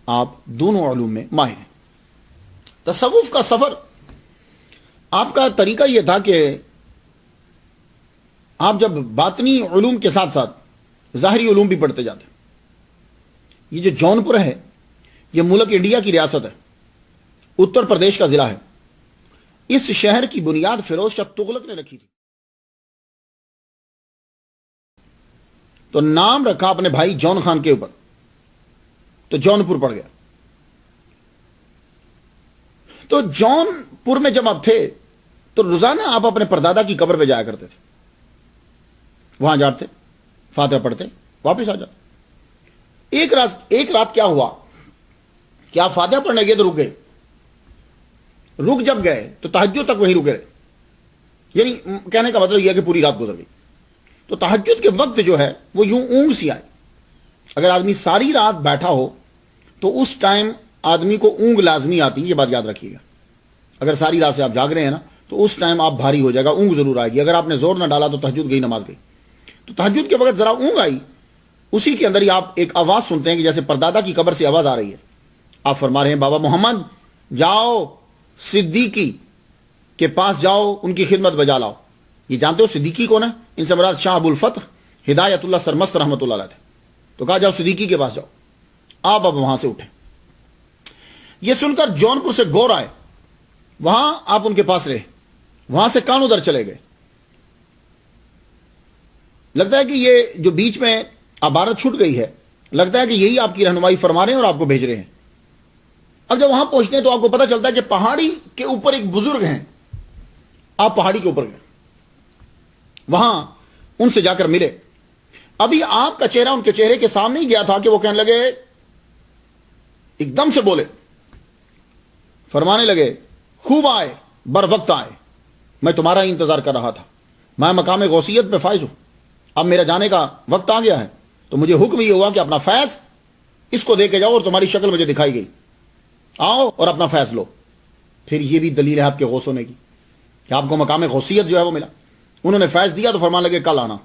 آپ دونوں علوم میں ماہر ہیں. تصوف کا سفر آپ کا طریقہ یہ تھا کہ آپ جب باطنی علوم کے ساتھ ساتھ ظاہری علوم بھی پڑھتے جاتے. یہ جو جونپور ہے یہ ملک انڈیا کی ریاست ہے، اتر پردیش کا ضلع ہے. اس شہر کی بنیاد فیروز شاہ تغلق نے رکھی تھی. تو نام رکھا اپنے بھائی جون خان کے اوپر، تو جونپور پڑ گیا. تو جونپور میں جب آپ تھے تو روزانہ آپ اپنے پردادا کی قبر پہ جایا کرتے تھے، وہاں جاتے، فاتحہ پڑھتے، واپس آ جاتے. ایک رات کیا ہوا کہ آپ فاتحہ پڑھنے گئے تو رک گئے. رک جب گئے تو تہجد تک وہیں رکے رہے. یعنی کہنے کا مطلب یہ ہے کہ پوری رات گزر گئی. تو تہجد کے وقت جو ہے وہ یوں اونگ سی آئے. اگر آدمی ساری رات بیٹھا ہو تو اس ٹائم آدمی کو اونگ لازمی آتی ہے، یہ بات یاد رکھیے گا. اگر ساری رات سے آپ جاگ رہے ہیں نا تو اس ٹائم آپ بھاری ہو جائے گا، اونگ ضرور آئے گی. اگر آپ نے زور نہ ڈالا تو تہجد گئی، نماز گئی. تو تہجد کے وقت ذرا اونگ آئی، اسی کے اندر ہی آپ ایک آواز سنتے ہیں کہ جیسے پردادا کی قبر سے آواز آ رہی ہے. آپ فرما رہے ہیں بابا محمد جاؤ صدیقی کے پاس جاؤ، ان کی خدمت بجا لاؤ. یہ جانتے ہو صدیقی کون ہے؟ ان سے مراد شاہ ابو الفتح ہدایت اللہ سرمست رحمۃ اللہ علیہ تھے. تو کہا جاؤ صدیقی کے پاس جاؤ. آپ اب وہاں سے اٹھے. یہ سن کر جونپور سے گور آئے، وہاں آپ ان کے پاس رہے، وہاں سے کانو در چلے گئے۔ لگتا ہے کہ یہ جو بیچ میں عبارت چھوٹ گئی ہے، لگتا ہے کہ یہی آپ کی رہنمائی فرما رہے ہیں اور آپ کو بھیج رہے ہیں۔ اب جب وہاں پہنچتے ہیں تو آپ کو پتہ چلتا ہے کہ پہاڑی کے اوپر ایک بزرگ ہیں۔ آپ پہاڑی کے اوپر گئے، وہاں ان سے جا کر ملے۔ ابھی آپ کا چہرہ ان کے چہرے کے سامنے ہی گیا تھا کہ وہ کہنے لگے، ایک دم سے بولے، فرمانے لگے، خوب آئے، بر وقت آئے، میں تمہارا ہی انتظار کر رہا تھا، میں مقام غوثیت پہ فائز ہوں، اب میرا جانے کا وقت آ گیا ہے، تو مجھے حکم یہ ہوا کہ اپنا فیض اس کو دے کے جاؤ، اور تمہاری شکل مجھے دکھائی گئی، آؤ اور اپنا فیض لو۔ پھر یہ بھی دلیل ہے آپ کے غوث ہونے کی کہ آپ کو مقام غوثیت جو ہے وہ ملا۔ انہوں نے فیض دیا تو فرمان لگے کل آنا۔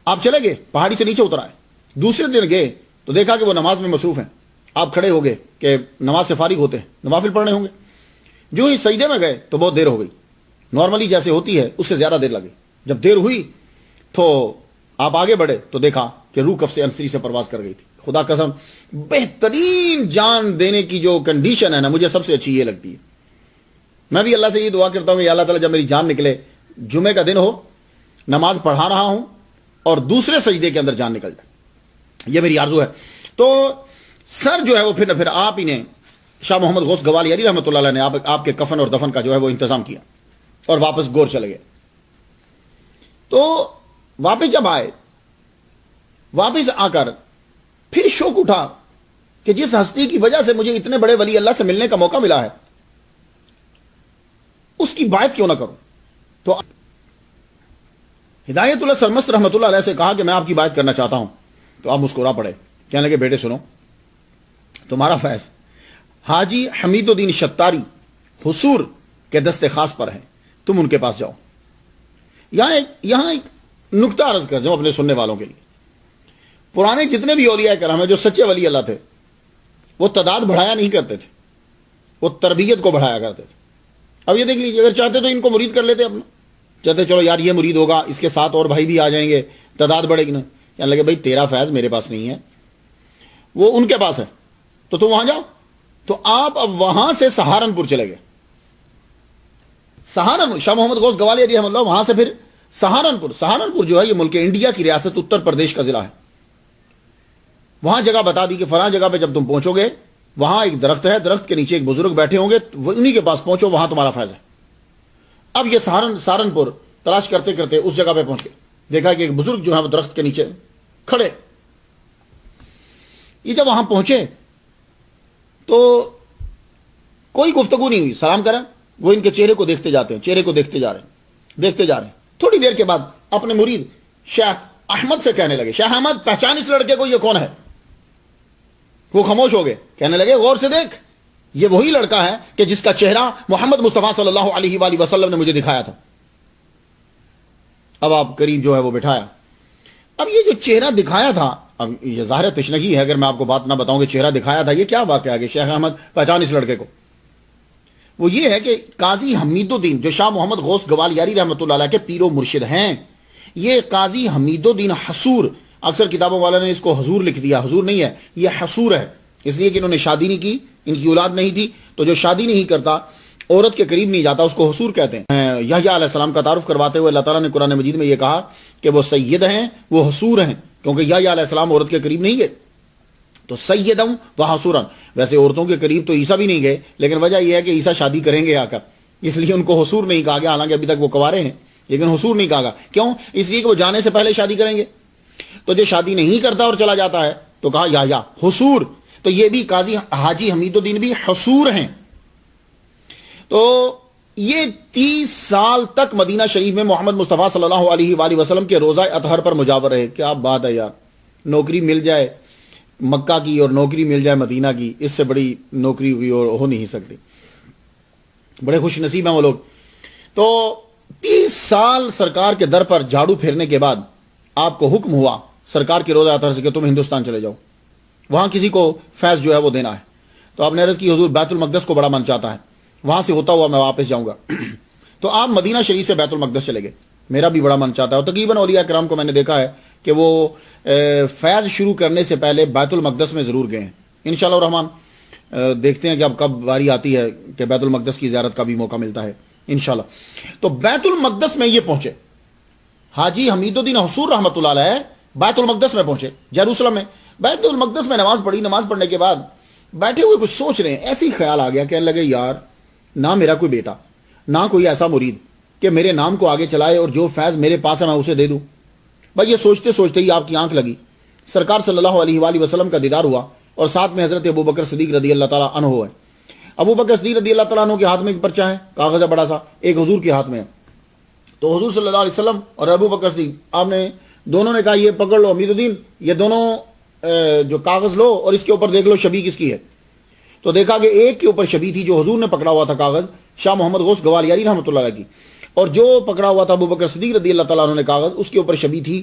آپ چلے گئے، پہاڑی سے نیچے اتر آئے، دوسرے دن گئے تو دیکھا کہ وہ نماز میں مصروف ہیں۔ آپ کھڑے ہو گئے کہ نماز سے فارغ ہوتے ہیں، نوافل پڑھنے ہوں گے۔ جو ہی سجدے میں گئے تو بہت دیر ہو گئی، نارملی جیسے ہوتی ہے اس سے زیادہ دیر لگی۔ جب دیر ہوئی تو آپ آگے بڑھے تو دیکھا کہ روح کف سے انسری سے پرواز کر گئی تھی۔ خدا قسم بہترین جان دینے کی جو کنڈیشن ہے نا، مجھے سب سے اچھی یہ لگتی ہے۔ میں بھی اللہ سے یہ دعا کرتا ہوں کہ اللہ تعالیٰ جب میری جان نکلے، جمعے کا دن ہو، نماز پڑھا رہا ہوں اور دوسرے سجدے کے اندر جان نکل جائے، یہ میری آرزو ہے۔ تو سر جو ہے وہ پھر آپ ہی نے، شاہ محمد غوث گوالیاری رحمۃ اللہ علیہ نے آپ کے کفن اور دفن کا جو ہے وہ انتظام کیا اور واپس گور چلے گئے۔ تو واپس جب آئے، واپس آ کر پھر شوق اٹھا کہ جس ہستی کی وجہ سے مجھے اتنے بڑے ولی اللہ سے ملنے کا موقع ملا ہے، اس کی بات کیوں نہ کروں۔ تو ہدایت اللہ سرمست رحمۃ اللہ علیہ سے کہا کہ میں آپ کی بات کرنا چاہتا ہوں۔ تو آپ مسکرا پڑے، کہنے لگے بیٹے سنو، تمہارا فیض حاجی حمید الدین شتاری حصور کے دست خاص پر ہے، تم ان کے پاس جاؤ۔ یہاں ایک نکتہ عرض کر جاؤ اپنے سننے والوں کے لیے۔ پرانے جتنے بھی اولیاء کرام ہیں جو سچے ولی اللہ تھے، وہ تعداد بڑھایا نہیں کرتے تھے، وہ تربیت کو بڑھایا کرتے تھے۔ اب یہ دیکھ لیجیے، اگر چاہتے تو ان کو مرید کر لیتے اپنا، چاہتے چلو یار یہ مرید ہوگا، اس کے ساتھ اور بھائی بھی آ جائیں گے، تعداد بڑھے گی نا۔ کہنے لگے بھائی تیرا فیض میرے پاس نہیں ہے، وہ ان کے پاس ہے، تو تم وہاں جاؤ۔ تو آپ اب وہاں سے سہارنپور چلے گئے۔ سہارنپور، شاہ محمد غوث گوالیاری رحمۃ اللہ، وہاں سے پھر سہارنپور جو ہے یہ ملک انڈیا کی ریاست اتر پردیش کا ضلع ہے۔ وہاں جگہ بتا دی کہ فلاں جگہ پہ جب تم پہنچو گے، وہاں ایک درخت ہے، درخت کے نیچے ایک بزرگ بیٹھے ہوں گے، انہی کے پاس پہنچو، وہاں تمہارا فیض ہے۔ اب یہ سہارنپور تلاش کرتے کرتے اس جگہ پہ پہنچ گئے، دیکھا کہ ایک بزرگ جو ہے وہ درخت کے نیچے کھڑے۔ یہ جب وہاں پہنچے تو کوئی گفتگو نہیں ہوئی، سلام کرا، وہ ان کے چہرے کو دیکھتے جاتے ہیں، چہرے کو دیکھتے جا رہے ہیں۔ تھوڑی دیر کے بعد اپنے مرید شیخ احمد سے کہنے لگے، شیخ احمد پہچان اس لڑکے کو، یہ کون ہے؟ وہ خاموش ہو گئے، کہنے لگے غور سے دیکھ، یہ وہی لڑکا ہے کہ جس کا چہرہ محمد مصطفیٰ صلی اللہ علیہ وآلہ وسلم نے مجھے دکھایا تھا۔ اب آپ قریب جو ہے وہ بٹھایا۔ اب یہ جو چہرہ دکھایا تھا، اب یہ ظاہر تشنگی ہے اگر میں آپ کو بات نہ بتاؤں کہ چہرہ دکھایا تھا، یہ کیا واقعہ ہے کہ شیخ احمد پہچان اس لڑکے کو؟ وہ یہ ہے کہ قاضی حمید الدین جو شاہ محمد غوث گوالیاری رحمۃ اللہ علیہ کے پیر و مرشد ہیں، یہ قاضی حمید الدین حصور، اکثر کتابوں والا نے اس کو حضور لکھ دیا، حضور نہیں ہے، یہ حصور ہے، اس لیے کہ انہوں نے شادی نہیں کی، ان کی اولاد نہیں تھی، تو جو شادی نہیں کرتا، عورت کے قریب نہیں جاتا، اس کو حصور کہتے ہیں۔ یحییٰ علیہ السلام کا تعارف کرواتے ہوئے اللہ تعالیٰ نے قرآن مجید میں یہ کہا کہ وہ سید ہیں، وہ حصور ہیں، کیونکہ یحییٰ علیہ السلام عورت کے قریب نہیں گئے، تو سیدوں و حصورا۔ ویسے عورتوں کے قریب تو عیسیٰ بھی نہیں گئے، لیکن وجہ یہ ہے کہ عیسیٰ شادی کریں گے آ کر، اس لیے ان کو حصور نہیں کہا گیا، حالانکہ ابھی تک وہ کنوارے ہیں، لیکن حصور نہیں کہا گا۔ کیوں؟ اس لیے کہ وہ جانے سے پہلے شادی کریں گے، تو جو شادی نہیں کرتا اور چلا جاتا ہے تو کہا یحییٰ حصور۔ تو یہ بھی قاضی حاجی حمید الدین بھی حصور ہیں۔ تو یہ 30 سال تک مدینہ شریف میں محمد مصطفیٰ صلی اللہ علیہ وآلہ وسلم کے روزہ اطہر پر مجاور رہے۔ کیا بات ہے یار، نوکری مل جائے مکہ کی اور نوکری مل جائے مدینہ کی، اس سے بڑی نوکری ہوئی اور ہو نہیں سکتی، بڑے خوش نصیب ہیں وہ لوگ۔ تو 30 سال سرکار کے در پر جھاڑو پھیرنے کے بعد آپ کو حکم ہوا سرکار کے روزہ اطہر سے کہ تم ہندوستان چلے جاؤ، وہاں کسی کو فیض جو ہے وہ دینا ہے۔ تو آپ نے عرض کی حضور بیت المقدس کو بڑا من چاہتا ہے، وہاں سے ہوتا ہوا میں واپس جاؤں گا۔ تو آپ مدینہ شریف سے بیت المقدس چلے گئے، میرا بھی بڑا من چاہتا ہے، اور تقریباً اولیاء کرام کو میں نے دیکھا ہے کہ وہ فیض شروع کرنے سے پہلے بیت المقدس میں ضرور گئے ہیں انشاءاللہ الرحمن۔ دیکھتے ہیں کہ اب کب باری آتی ہے کہ بیت المقدس کی زیارت کا بھی موقع ملتا ہے انشاءاللہ. تو بیت المقدس میں یہ پہنچے حاجی حمید الدین حصور رحمۃ اللہ علیہ، بیت المقدس میں پہنچے جیروسلم میں. بیت المقدس میں نماز پڑھی. نماز پڑھنے کے بعد بیٹھے ہوئے کچھ سوچ رہے ہیں، ایسے ہی خیال آ گیا، کہنے لگے یار نہ میرا کوئی بیٹا، نہ کوئی ایسا مرید کہ میرے نام کو آگے چلائے اور جو فیض میرے پاس ہے میں اسے دے دوں. بھائی یہ سوچتے سوچتے ہی آپ کی آنکھ لگی، سرکار صلی اللہ علیہ وآلہ وسلم کا دیدار ہوا، اور ساتھ میں حضرت ابو بکر صدیق رضی اللہ تعالیٰ عنہ ہے. ابو بکر صدیق رضی اللہ تعالیٰ عنہ کے ہاتھ میں ایک پرچہ ہے، کاغذ ہے بڑا سا، ایک حضور کے ہاتھ میں ہے. تو حضور صلی اللہ علیہ وسلم اور ابو بکر صدیق آپ نے دونوں نے کہا یہ پکڑ لو امید الدین، یہ دونوں جو کاغذ لو اور اس کے اوپر دیکھ لو شبیہ کس کی ہے. تو دیکھا کہ ایک کے اوپر شبیہ تھی جو حضور نے پکڑا ہوا تھا کاغذ، شاہ محمد غوث گوالیاری رحمۃ اللہ علیہ کی، اور جو پکڑا ہوا تھا ابو بکر صدیق رضی اللہ تعالیٰ عنہ نے کاغذ، اس کے اوپر شبیہ تھی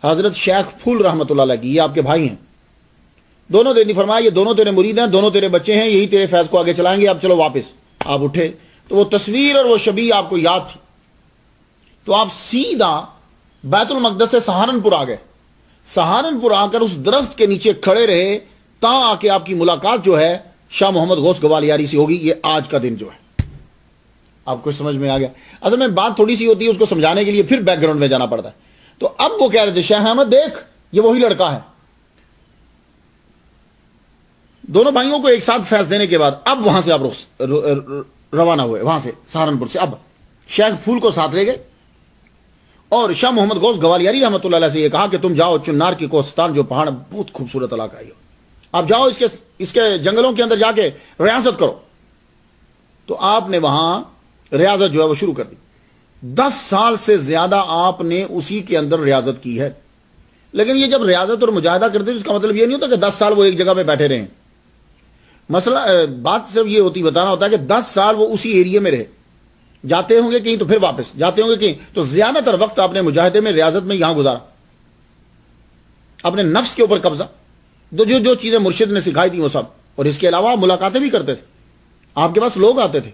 حضرت شیخ پھول رحمۃ اللہ علیہ کی. یہ آپ کے بھائی ہیں دونوں. دینی فرمایا یہ دونوں تیرے مرید ہیں، دونوں تیرے بچے ہیں، یہی تیرے فیض کو آگے چلائیں گے، اب چلو واپس. آپ اٹھے تو وہ تصویر اور وہ شبیہ آپ کو یاد تھی، تو آپ سیدھا بیت المقدس سے سہارنپور آ گئے. سہارنپور آ کر اس درخت کے نیچے کھڑے رہے تا آ کے آپ کی ملاقات جو ہے شاہ محمد غوث گوالیاری سے ہوگی. یہ آج کا دن جو ہے آپ کو سمجھ میں آ گیا. اصل میں بات تھوڑی سی ہوتی ہے، اس کو سمجھانے کے لیے پھر بیک گراؤنڈ میں جانا پڑتا ہے. تو اب وہ کہہ رہے تھے شیخ احمد دیکھ یہ وہی لڑکا ہے. دونوں بھائیوں کو ایک ساتھ فیض دینے کے بعد اب وہاں سے آپ روانہ ہوئے، وہاں سے سہارنپور سے. اب شیخ پھول کو ساتھ لے گئے اور شاہ محمد غوث گوالیاری رحمۃ اللہ علیہ سے یہ کہا کہ تم جاؤ چنار کی کوہستان جو پہاڑ بہت خوبصورت علاقہ ہے، آپ جاؤ اس کے جنگلوں کے اندر جا کے ریاضت کرو. تو آپ نے وہاں ریاضت جو ہے وہ شروع کر دی. 10 سال سے زیادہ آپ نے اسی کے اندر ریاضت کی ہے. لیکن یہ جب ریاضت اور مجاہدہ کرتے اس کا مطلب یہ نہیں ہوتا کہ 10 سال وہ ایک جگہ پہ بیٹھے رہیں. مسئلہ بات صرف یہ ہوتی بتانا ہوتا ہے کہ 10 سال وہ اسی ایریے میں رہے، جاتے ہوں گے کہیں تو پھر واپس جاتے ہوں گے کہیں. تو زیادہ تر وقت آپ نے مجاہدے میں ریاضت میں یہاں گزارا، اپنے نفس کے اوپر قبضہ، جو چیزیں مرشد نے سکھائی تھی وہ سب. اور اس کے علاوہ ملاقاتیں بھی کرتے تھے، آپ کے پاس لوگ آتے تھے،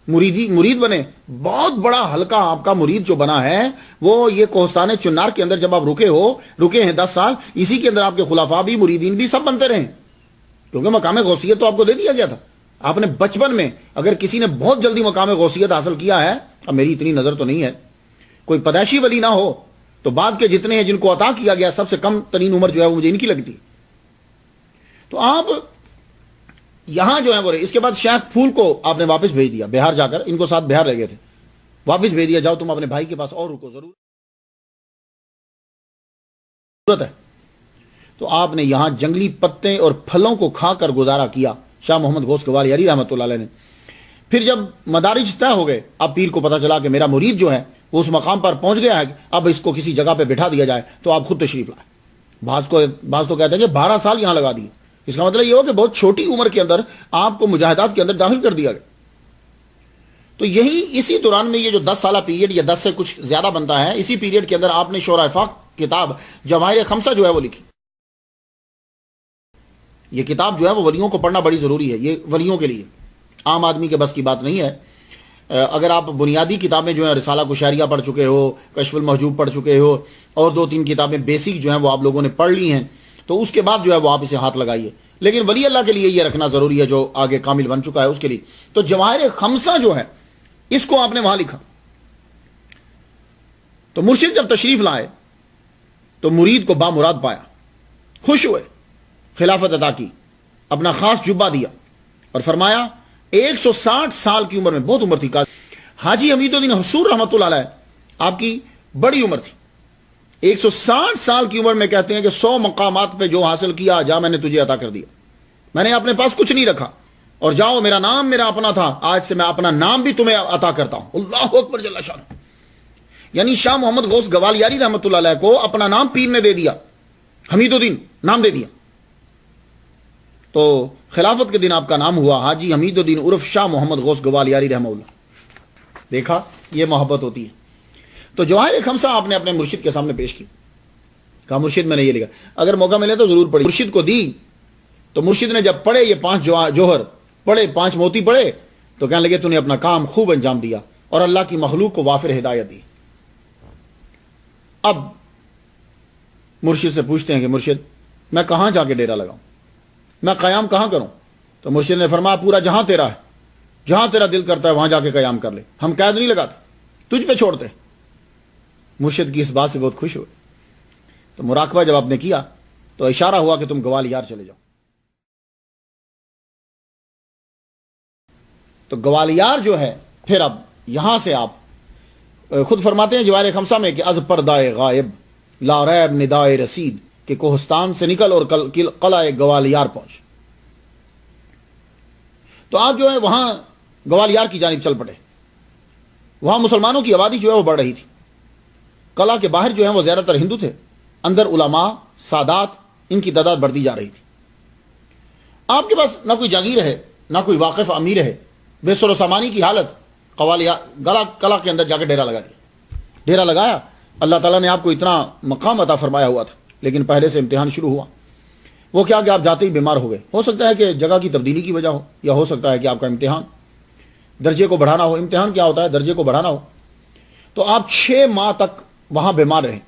مرید بنے. بہت بڑا حلقہ آپ کا مرید جو بنا ہے وہ یہ کوہستان چنار کے اندر جب آپ رکے ہیں 10 سال، اسی کے اندر آپ کے خلفاء بھی مریدین بھی سب بنتے رہے، کیونکہ مقام غوثیت تو آپ کو دے دیا گیا تھا. آپ نے بچپن میں اگر کسی نے بہت جلدی مقام غوثیت حاصل کیا ہے، اب میری اتنی نظر تو نہیں ہے، کوئی پیدائشی ولی نہ ہو تو بعد کے جتنے ہیں جن کو عطا کیا گیا سب سے کم ترین عمر جو ہے وہ مجھے ان کی لگتی. تو آپ یہاں جو ہے وہ اس کے بعد شیخ پھول کو آپ نے واپس بھیج دیا بہار جا کر. ان کو ساتھ بہار رہ گئے تھے، واپس بھیج دیا، جاؤ تم اپنے بھائی کے پاس اور رکو، ضرورت ہے. تو آپ نے یہاں جنگلی پتے اور پھلوں کو کھا کر گزارا کیا شاہ محمد غوث گوالیاری رحمۃ اللہ علیہ نے. پھر جب مدارج طے ہو گئے، اب پیر کو پتا چلا کہ میرا مرید جو ہے وہ اس مقام پر پہنچ گیا ہے، اب اس کو کسی جگہ پہ بٹھا دیا جائے. تو آپ خود تشریف لائے. بعض تو کہتے ہیں کہ 12 سال یہاں لگا دیے. اس کا مطلب یہ ہو کہ بہت چھوٹی عمر کے اندر آپ کو مجاہدات کے اندر داخل کر دیا گیا. تو یہی اسی دوران میں یہ جو 10 سالہ پیریڈ یا 10 سے کچھ زیادہ بنتا ہے، اسی پیریڈ کے اندر آپ نے شورائے فاق کتاب جواہر خمسہ جو ہے وہ لکھی. یہ کتاب جو ہے وہ ولیوں کو پڑھنا بڑی ضروری ہے، یہ ولیوں کے لیے، عام آدمی کے بس کی بات نہیں ہے. اگر آپ بنیادی کتابیں جو ہیں رسالہ کشاریہ پڑھ چکے ہو، کشف المحجوب پڑھ چکے ہو، اور 2-3 کتابیں بیسک جو ہیں وہ آپ لوگوں نے پڑھ لی ہیں، تو اس کے بعد جو ہے وہ آپ اسے ہاتھ لگائیے. لیکن ولی اللہ کے لیے یہ رکھنا ضروری ہے جو آگے کامل بن چکا ہے اس کے لیے. تو جواہر خمسہ جو ہے اس کو آپ نے وہاں لکھا. تو مرشد جب تشریف لائے تو مرید کو بامراد پایا، خوش ہوئے، خلافت عطا کی، اپنا خاص جبہ دیا اور فرمایا 160 سال کی عمر میں، بہت عمر تھی. حاجی حمید الدین حصور رحمۃ اللہ علیہ آپ کی بڑی عمر تھی، 160 سال کی عمر میں کہتے ہیں کہ 100 مقامات پہ جو حاصل کیا جا میں نے تجھے عطا کر دیا. میں نے اپنے پاس کچھ نہیں رکھا، اور جاؤ میرا نام میرا اپنا تھا، آج سے میں اپنا نام بھی تمہیں عطا کرتا ہوں. اللہ اکبر جل شانہ. یعنی شاہ محمد غوث گوالیاری رحمۃ اللہ علیہ کو اپنا نام پیر نے دے دیا، حمید الدین نام دے دیا. تو خلافت کے دن آپ کا نام ہوا حاجی حمید الدین عرف شاہ محمد غوث گوالیاری رحمہ اللہ. دیکھا یہ محبت ہوتی ہے. تو جواہر خمسہ آپ نے اپنے مرشد کے سامنے پیش کی. کہا مرشد میں نے یہ لکھا، اگر موقع ملے تو ضرور پڑھی. مرشد کو دی تو مرشد نے جب پڑھے یہ 5 جوہر پڑھے، 5 موتی پڑھے، تو کہنے لگے تو نے اپنا کام خوب انجام دیا اور اللہ کی مخلوق کو وافر ہدایت دی. اب مرشد سے پوچھتے ہیں کہ مرشد میں کہاں جا کے ڈیرا لگاؤں، میں قیام کہاں کروں؟ تو مرشد نے فرمایا پورا جہاں تیرا ہے، جہاں تیرا دل کرتا ہے وہاں جا کے قیام کر لے، ہم قید نہیں لگاتے، تجھ پہ چھوڑتے۔ مرشد کی اس بات سے بہت خوش ہوئے۔ تو مراقبہ جب آپ نے کیا تو اشارہ ہوا کہ تم گوالیار چلے جاؤ۔ تو گوالیار جو ہے، پھر اب یہاں سے آپ خود فرماتے ہیں جواہر خمسہ میں کہ از پردائے غائب لا ریب ندائے رسید، کہ کوہستان سے نکل اور قلعہ گوالیار پہنچ۔ تو آپ جو ہے وہاں گوالیار کی جانب چل پڑے۔ وہاں مسلمانوں کی آبادی جو ہے وہ بڑھ رہی تھی۔ قلعہ کے باہر جو ہے وہ زیادہ تر ہندو تھے، اندر علماء، سادات، ان کی تعداد بڑھتی جا رہی تھی۔ آپ کے پاس نہ کوئی جاگیر ہے، نہ کوئی واقف امیر ہے، بے سر و سامانی کی حالت، قلعہ کے اندر جا کے ڈیرا لگا دیا۔ ڈیرا لگایا، اللہ تعالیٰ نے آپ کو اتنا مقام عطا فرمایا ہوا تھا، لیکن پہلے سے امتحان شروع ہوا۔ وہ کیا کہ آپ جاتے ہی بیمار ہو گئے۔ ہو سکتا ہے کہ جگہ کی تبدیلی کی وجہ ہو، یا ہو سکتا ہے کہ آپ کا امتحان درجے کو بڑھانا ہو۔ امتحان کیا ہوتا ہے؟ درجے کو بڑھانا ہو۔ تو آپ 6 ماہ تک وہاں بیمار رہے۔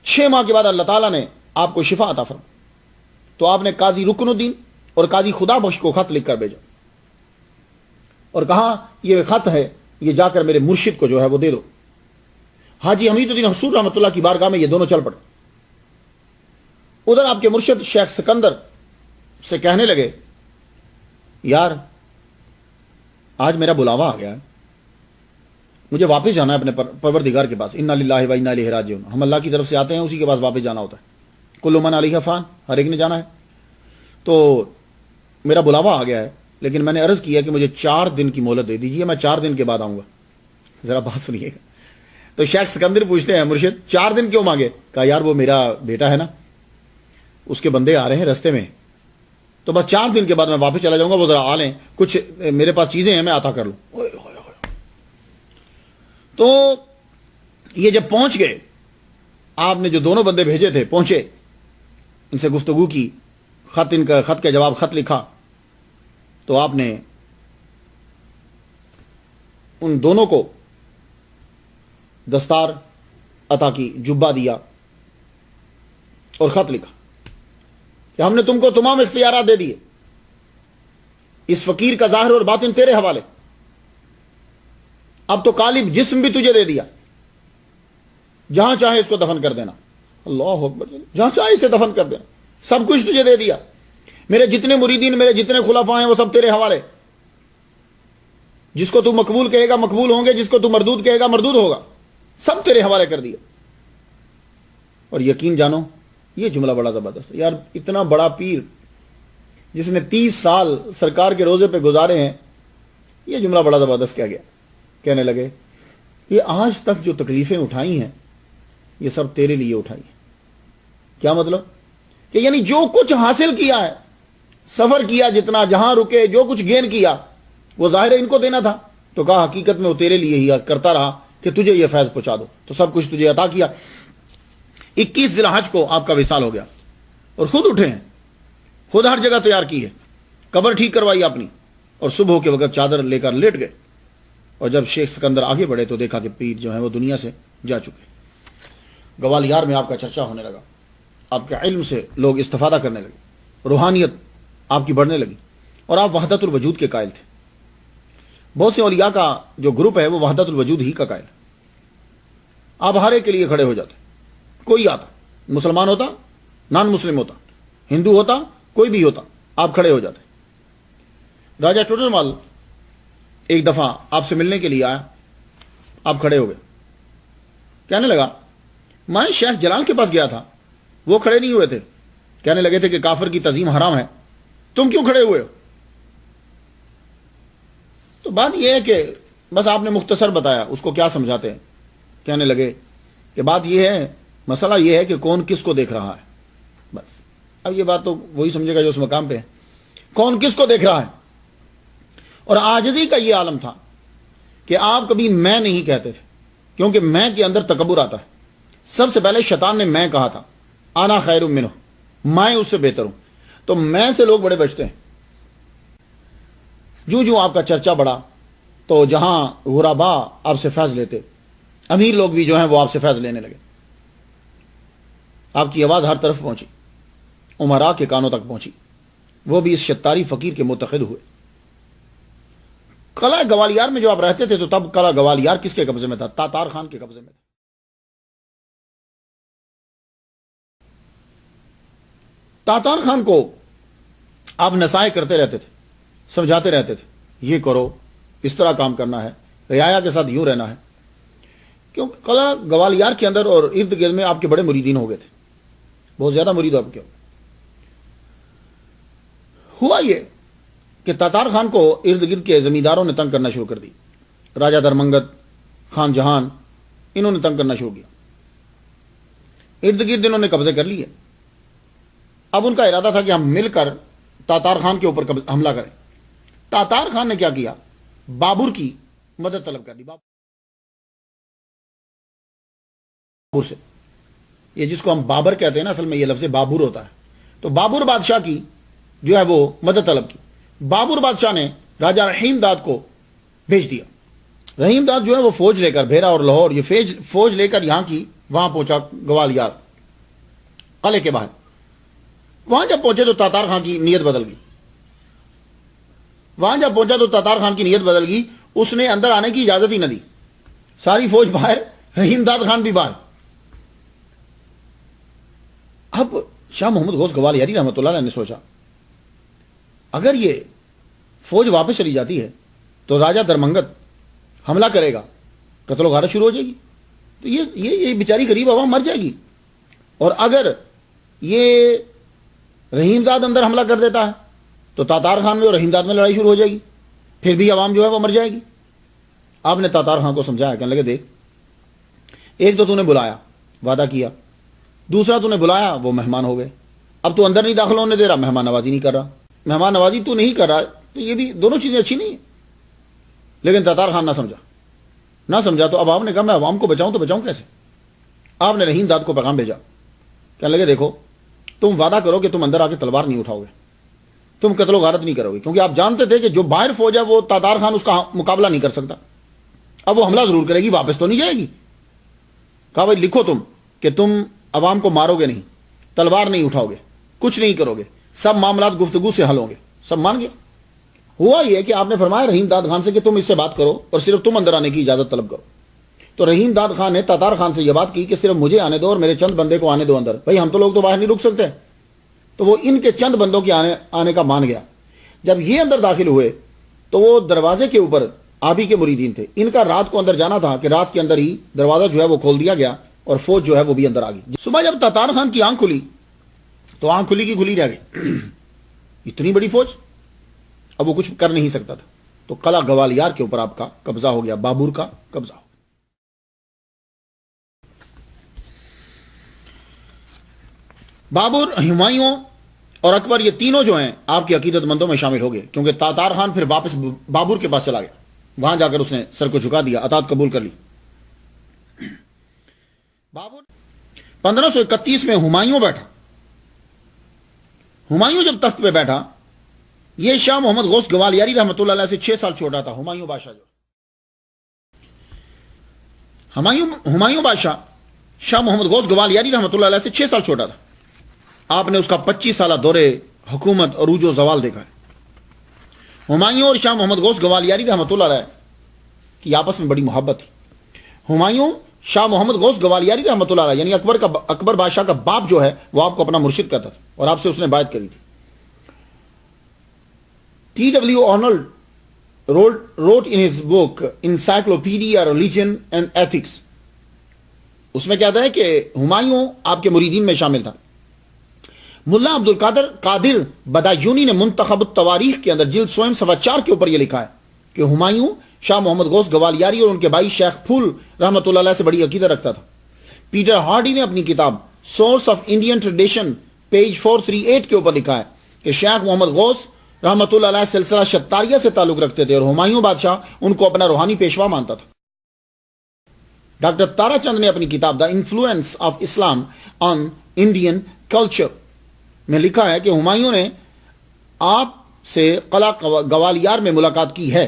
6 ماہ کے بعد اللہ تعالیٰ نے آپ کو شفا عطا فرمایا۔ تو آپ نے قاضی رکن الدین اور قاضی خدا بخش کو خط لکھ کر بھیجا اور کہا یہ خط ہے، یہ جا کر میرے مرشد کو جو ہے وہ دے دو۔ حاجی حمید الدین حصور رحمۃ اللہ کی بارگاہ میں یہ دونوں چل پڑے۔ ادھر آپ کے مرشد شیخ سکندر سے کہنے لگے یار آج میرا بلاوا آ گیا ہے، مجھے واپس جانا ہے اپنے پروردگار کے پاس۔ انا للہ و انا الیہ راجعون، ہم اللہ کی طرف سے آتے ہیں، اسی کے پاس واپس جانا ہوتا ہے۔ کل من علیہ فان، ہر ایک نے جانا ہے۔ تو میرا بلاوا آ گیا ہے، لیکن میں نے عرض کیا کہ مجھے 4 دن کی مہلت دے دیجیے، میں 4 دن کے بعد آؤں گا۔ ذرا بات سنیے گا۔ تو شیخ سکندر پوچھتے ہیں مرشد 4 دن کیوں مانگے؟ کہا یار وہ میرا بیٹا ہے نا، اس کے بندے آ رہے ہیں رستے میں، تو بس 4 دن کے بعد میں واپس چلا جاؤں گا، وہ ذرا آ لیں، کچھ میرے پاس چیزیں ہیں میں عطا کر لوں۔ تو یہ جب پہنچ گئے، آپ نے جو دونوں بندے بھیجے تھے پہنچے، ان سے گفتگو کی، خط کے جواب خط لکھا، تو آپ نے ان دونوں کو دستار عطا کی، جبہ دیا اور خط لکھا کہ ہم نے تم کو تمام اختیارات دے دیے، اس فقیر کا ظاہر اور باطن تیرے حوالے، اب تو قالب جسم بھی تجھے دے دیا، جہاں چاہے اس کو دفن کر دینا۔ اللہ اکبر، جہاں چاہے اسے دفن کر دینا، سب کچھ تجھے دے دیا، میرے جتنے مریدین، میرے جتنے خلفاء ہیں وہ سب تیرے حوالے، جس کو تو مقبول کہے گا مقبول ہوں گے، جس کو تو مردود کہے گا مردود ہوگا، سب تیرے حوالے کر دیا۔ اور یقین جانو یہ جملہ بڑا زبردست ہے یار، اتنا بڑا پیر جس نے 30 سال سرکار کے روزے پہ گزارے ہیں، یہ جملہ بڑا زبردست کیا گیا۔ کہنے لگے یہ آج تک جو تکلیفیں اٹھائی ہیں یہ سب تیرے لیے اٹھائی ہیں۔ کیا مطلب؟ کہ یعنی جو کچھ حاصل کیا ہے، سفر کیا، جتنا جہاں رکے، جو کچھ گین کیا، وہ ظاہر ان کو دینا تھا، تو کہا حقیقت میں وہ تیرے لیے ہی کرتا رہا کہ تجھے یہ فیض پہنچا دو، تو سب کچھ تجھے عطا کیا۔ 21 ذی الحج کو آپ کا وصال ہو گیا، اور خود اٹھے ہیں، خود ہر جگہ تیار کی ہے، قبر ٹھیک کروائی اپنی، اور صبح کے وقت چادر لے کر لیٹ گئے۔ اور جب شیخ سکندر آگے بڑھے تو دیکھا کہ پیر جو ہیں وہ دنیا سے جا چکے۔ گوالیار میں آپ کا چرچا ہونے لگا، آپ کے علم سے لوگ استفادہ کرنے لگے، روحانیت آپ کی بڑھنے لگی، اور آپ وحدت الوجود کے قائل تھے۔ بہت سے اولیاء کا جو گروپ ہے وہ وحدت الوجود ہی کا قائل ہے۔ آپ ہر ایک کے لیے کھڑے ہو جاتے، کوئی آتا، مسلمان ہوتا، نان مسلم ہوتا، ہندو ہوتا، کوئی بھی ہوتا، آپ کھڑے ہو جاتے۔ راجہ ٹوڈر مال ایک دفعہ آپ سے ملنے کے لیے آیا، آپ کھڑے ہو گئے، کہنے لگا میں شیخ جلال کے پاس گیا تھا، وہ کھڑے نہیں ہوئے تھے، کہنے لگے تھے کہ کافر کی تعظیم حرام ہے، تم کیوں کھڑے ہوئے ہو؟ تو بات یہ ہے کہ بس آپ نے مختصر بتایا، اس کو کیا سمجھاتے ہیں؟ کہنے لگے کہ بات یہ ہے، مسئلہ یہ ہے کہ کون کس کو دیکھ رہا ہے، بس۔ اب یہ بات تو وہی سمجھے گا جو اس مقام پہ ہے، کون کس کو دیکھ رہا ہے۔ اور عاجزی کا یہ عالم تھا کہ آپ کبھی میں نہیں کہتے تھے، کیونکہ میں کے اندر تکبر آتا ہے۔ سب سے پہلے شیطان نے میں کہا تھا، انا خیر منہ، میں اس سے بہتر ہوں، تو میں سے لوگ بڑے بچتے ہیں۔ جو آپ کا چرچا بڑھا تو جہاں غربا آپ سے فیض لیتے، امیر لوگ بھی جو ہیں وہ آپ سے فیض لینے لگے، آپ کی آواز ہر طرف پہنچی، عمراء کے کانوں تک پہنچی، وہ بھی اس شتاری فقیر کے متحد ہوئے۔ قلعہ گوالیار میں جو آپ رہتے تھے تو تب قلعہ گوالیار کس کے قبضے میں تھا؟ تاتار خان کے قبضے میں تھا۔ تاتار خان کو آپ نصائح کرتے رہتے تھے، سمجھاتے رہتے تھے، یہ کرو، اس طرح کام کرنا ہے، رعایا کے ساتھ یوں رہنا ہے، کیونکہ قلعہ گوالیار کے اندر اور ارد گرد میں آپ کے بڑے مریدین ہو گئے تھے، بہت زیادہ مرید آپ کے ہوا یہ کہ تاتار خان کو ارد گرد کے زمینداروں نے تنگ کرنا شروع کر دی۔ راجہ درمنگت، خان جہان، انہوں نے تنگ کرنا شروع کیا، ارد گرد انہوں نے قبضے کر لیے۔ اب ان کا ارادہ تھا کہ ہم مل کر تاتار خان کے اوپر حملہ کریں۔ تاتار خان نے کیا کیا؟ بابر کی مدد طلب کر دی، بابر سے، یہ جس کو ہم بابر کہتے ہیں نا، اصل میں یہ لفظ بابر ہوتا ہے، تو بابر بادشاہ کی جو ہے وہ مدد طلب کی۔ بابر بادشاہ نے راجہ رحیم داد کو بھیج دیا۔ رحیم داد جو ہے وہ فوج لے کر، بھیرا اور لاہور، یہ فوج لے کر یہاں کی وہاں پہنچا گوالیار قلعے کے باہر۔ وہاں جب پہنچے تو تاتار خان کی نیت بدل گئی، اس نے اندر آنے کی اجازت ہی نہ دی، ساری فوج باہر، رحیم داد خان بھی باہر۔ اب شاہ محمد غوث گوالیاری رحمۃ اللہ علیہ نے سوچا اگر یہ فوج واپس چلی جاتی ہے تو راجہ درمنگت حملہ کرے گا، قتل و غارت شروع ہو جائے گی، تو یہ بیچاری غریب عوام مر جائے گی، اور اگر یہ رحیم داد اندر حملہ کر دیتا ہے تو تاتار خان میں اور رحیم داد میں لڑائی شروع ہو جائے گی، پھر بھی عوام جو ہے وہ مر جائے گی۔ آپ نے تاتار خان کو سمجھایا، کہنے لگے دیکھ، ایک تو نے بلایا، وعدہ کیا، دوسرا تو نے بلایا، وہ مہمان ہو گئے، اب تو اندر نہیں داخل ہونے دے رہا، مہمان نوازی نہیں کر رہا، مہمان نوازی تو نہیں کر رہا، تو یہ بھی دونوں چیزیں اچھی نہیں ہیں۔ لیکن تاتار خان نہ سمجھا تو اب آپ نے کہا میں عوام کو بچاؤں تو بچاؤں کیسے؟ آپ نے رحیم داد کو پیغام بھیجا، کہنے لگے دیکھو تم وعدہ کرو کہ تم اندر آ کے تلوار نہیں اٹھاؤ گے، تم قتل و غارت نہیں کرو گے، کیونکہ آپ جانتے تھے کہ جو باہر فوج ہے وہ تاتار خان اس کا مقابلہ نہیں کر سکتا، اب وہ حملہ ضرور کرے گی، واپس تو نہیں جائے گی۔ کہا بھائی لکھو تم کہ تم عوام کو مارو گے نہیں، تلوار نہیں اٹھاؤ گے، کچھ نہیں کرو گے، سب معاملات گفتگو سے حل ہوں گے۔ سب مان گیا۔ ہوا یہ کہ آپ نے فرمایا رحیم داد خان سے کہ تم اس سے بات کرو اور صرف تم اندر آنے کی اجازت طلب کرو۔ تو رحیم داد خان نے تاتار خان سے یہ بات کی کہ صرف مجھے آنے دو اور میرے چند بندے کو آنے دو اندر، بھائی ہم تو لوگ تو باہر نہیں رک سکتے۔ تو وہ ان کے چند بندوں کے آنے کا مان گیا۔ جب یہ اندر داخل ہوئے تو وہ دروازے کے اوپر آپ ہی کے مریدین تھے، ان کا رات کو اندر جانا تھا کہ رات کے اندر ہی دروازہ جو ہے وہ کھول دیا گیا اور فوج جو ہے وہ بھی اندر آ گئی۔ صبح جب تاتار خان کی آنکھ کھلی تو آنکھ کھلی کی کھلی رہ گئی، اتنی بڑی فوج، اب وہ کچھ کر نہیں سکتا تھا، تو قلعہ گوالیار کے اوپر آپ کا قبضہ ہو گیا، بابر کا قبضہ ہو گیا۔ بابر، ہمایوں اور اکبر، یہ تینوں جو ہیں آپ کے عقیدت مندوں میں شامل ہو گئے، کیونکہ تاتار خان پھر واپس بابر کے پاس چلا گیا، وہاں جا کر اس نے سر کو جھکا دیا، اطاعت قبول کر لی۔ بابر 1531 میں ہمایوں بیٹھا۔ ہمایوں جب تخت پہ بیٹھا، یہ شاہ محمد غوث گوالیاری رحمۃ اللہ علیہ سے 6 سال چھوٹا تھا۔ ہمایوں بادشاہ جو ہمایوں بادشاہ شاہ محمد غوث گوالیاری رحمۃ اللہ علیہ سے 6 سال چھوٹا تھا۔ آپ نے اس کا 25 سالہ دورے حکومت عروج و زوال دیکھا ہے۔ ہمایوں اور شاہ محمد غوث گوالیاری رحمۃ اللہ علیہ کی آپس میں بڑی محبت تھی۔ ہمایوں شاہ محمد غوث گوالیاری رحمۃ اللہ علیہ یعنی اکبر بادشاہ کا باپ جو ہے وہ آپ کو اپنا مرشد کہتا تھا اور آپ سے اس نے بات کری تھی۔ T.W. Arnold wrote in his book Encyclopedia Religion and Ethics، اس میں کہتا ہے کہ ہمایوں آپ کے مریدین میں شامل تھا۔ ملا عبد القادر قادر بدایونی نے منتخب التواریخ کے اندر جلد 100 صفحہ 4 کے اوپر یہ لکھا ہے کہ ہمایوں شاہ محمد غوث گوالیاری اور ان کے بھائی شیخ پھول رحمۃ اللہ علیہ سے بڑی عقیدت رکھتا تھا۔ پیٹر ہارڈی نے اپنی کتاب source of Indian tradition page 438 کے اوپر لکھا ہے کہ شیخ محمد غوث رحمۃ اللہ علیہ سلسلہ شتاریہ سے تعلق رکھتے تھے اور ہمایوں بادشاہ ان کو اپنا روحانی پیشوا مانتا تھا۔ ڈاکٹر تارا چند نے اپنی کتاب the influence of Islam on Indian culture میں لکھا ہے کہ ہمایوں نے آپ سے قلعہ گوالیار میں ملاقات کی ہے۔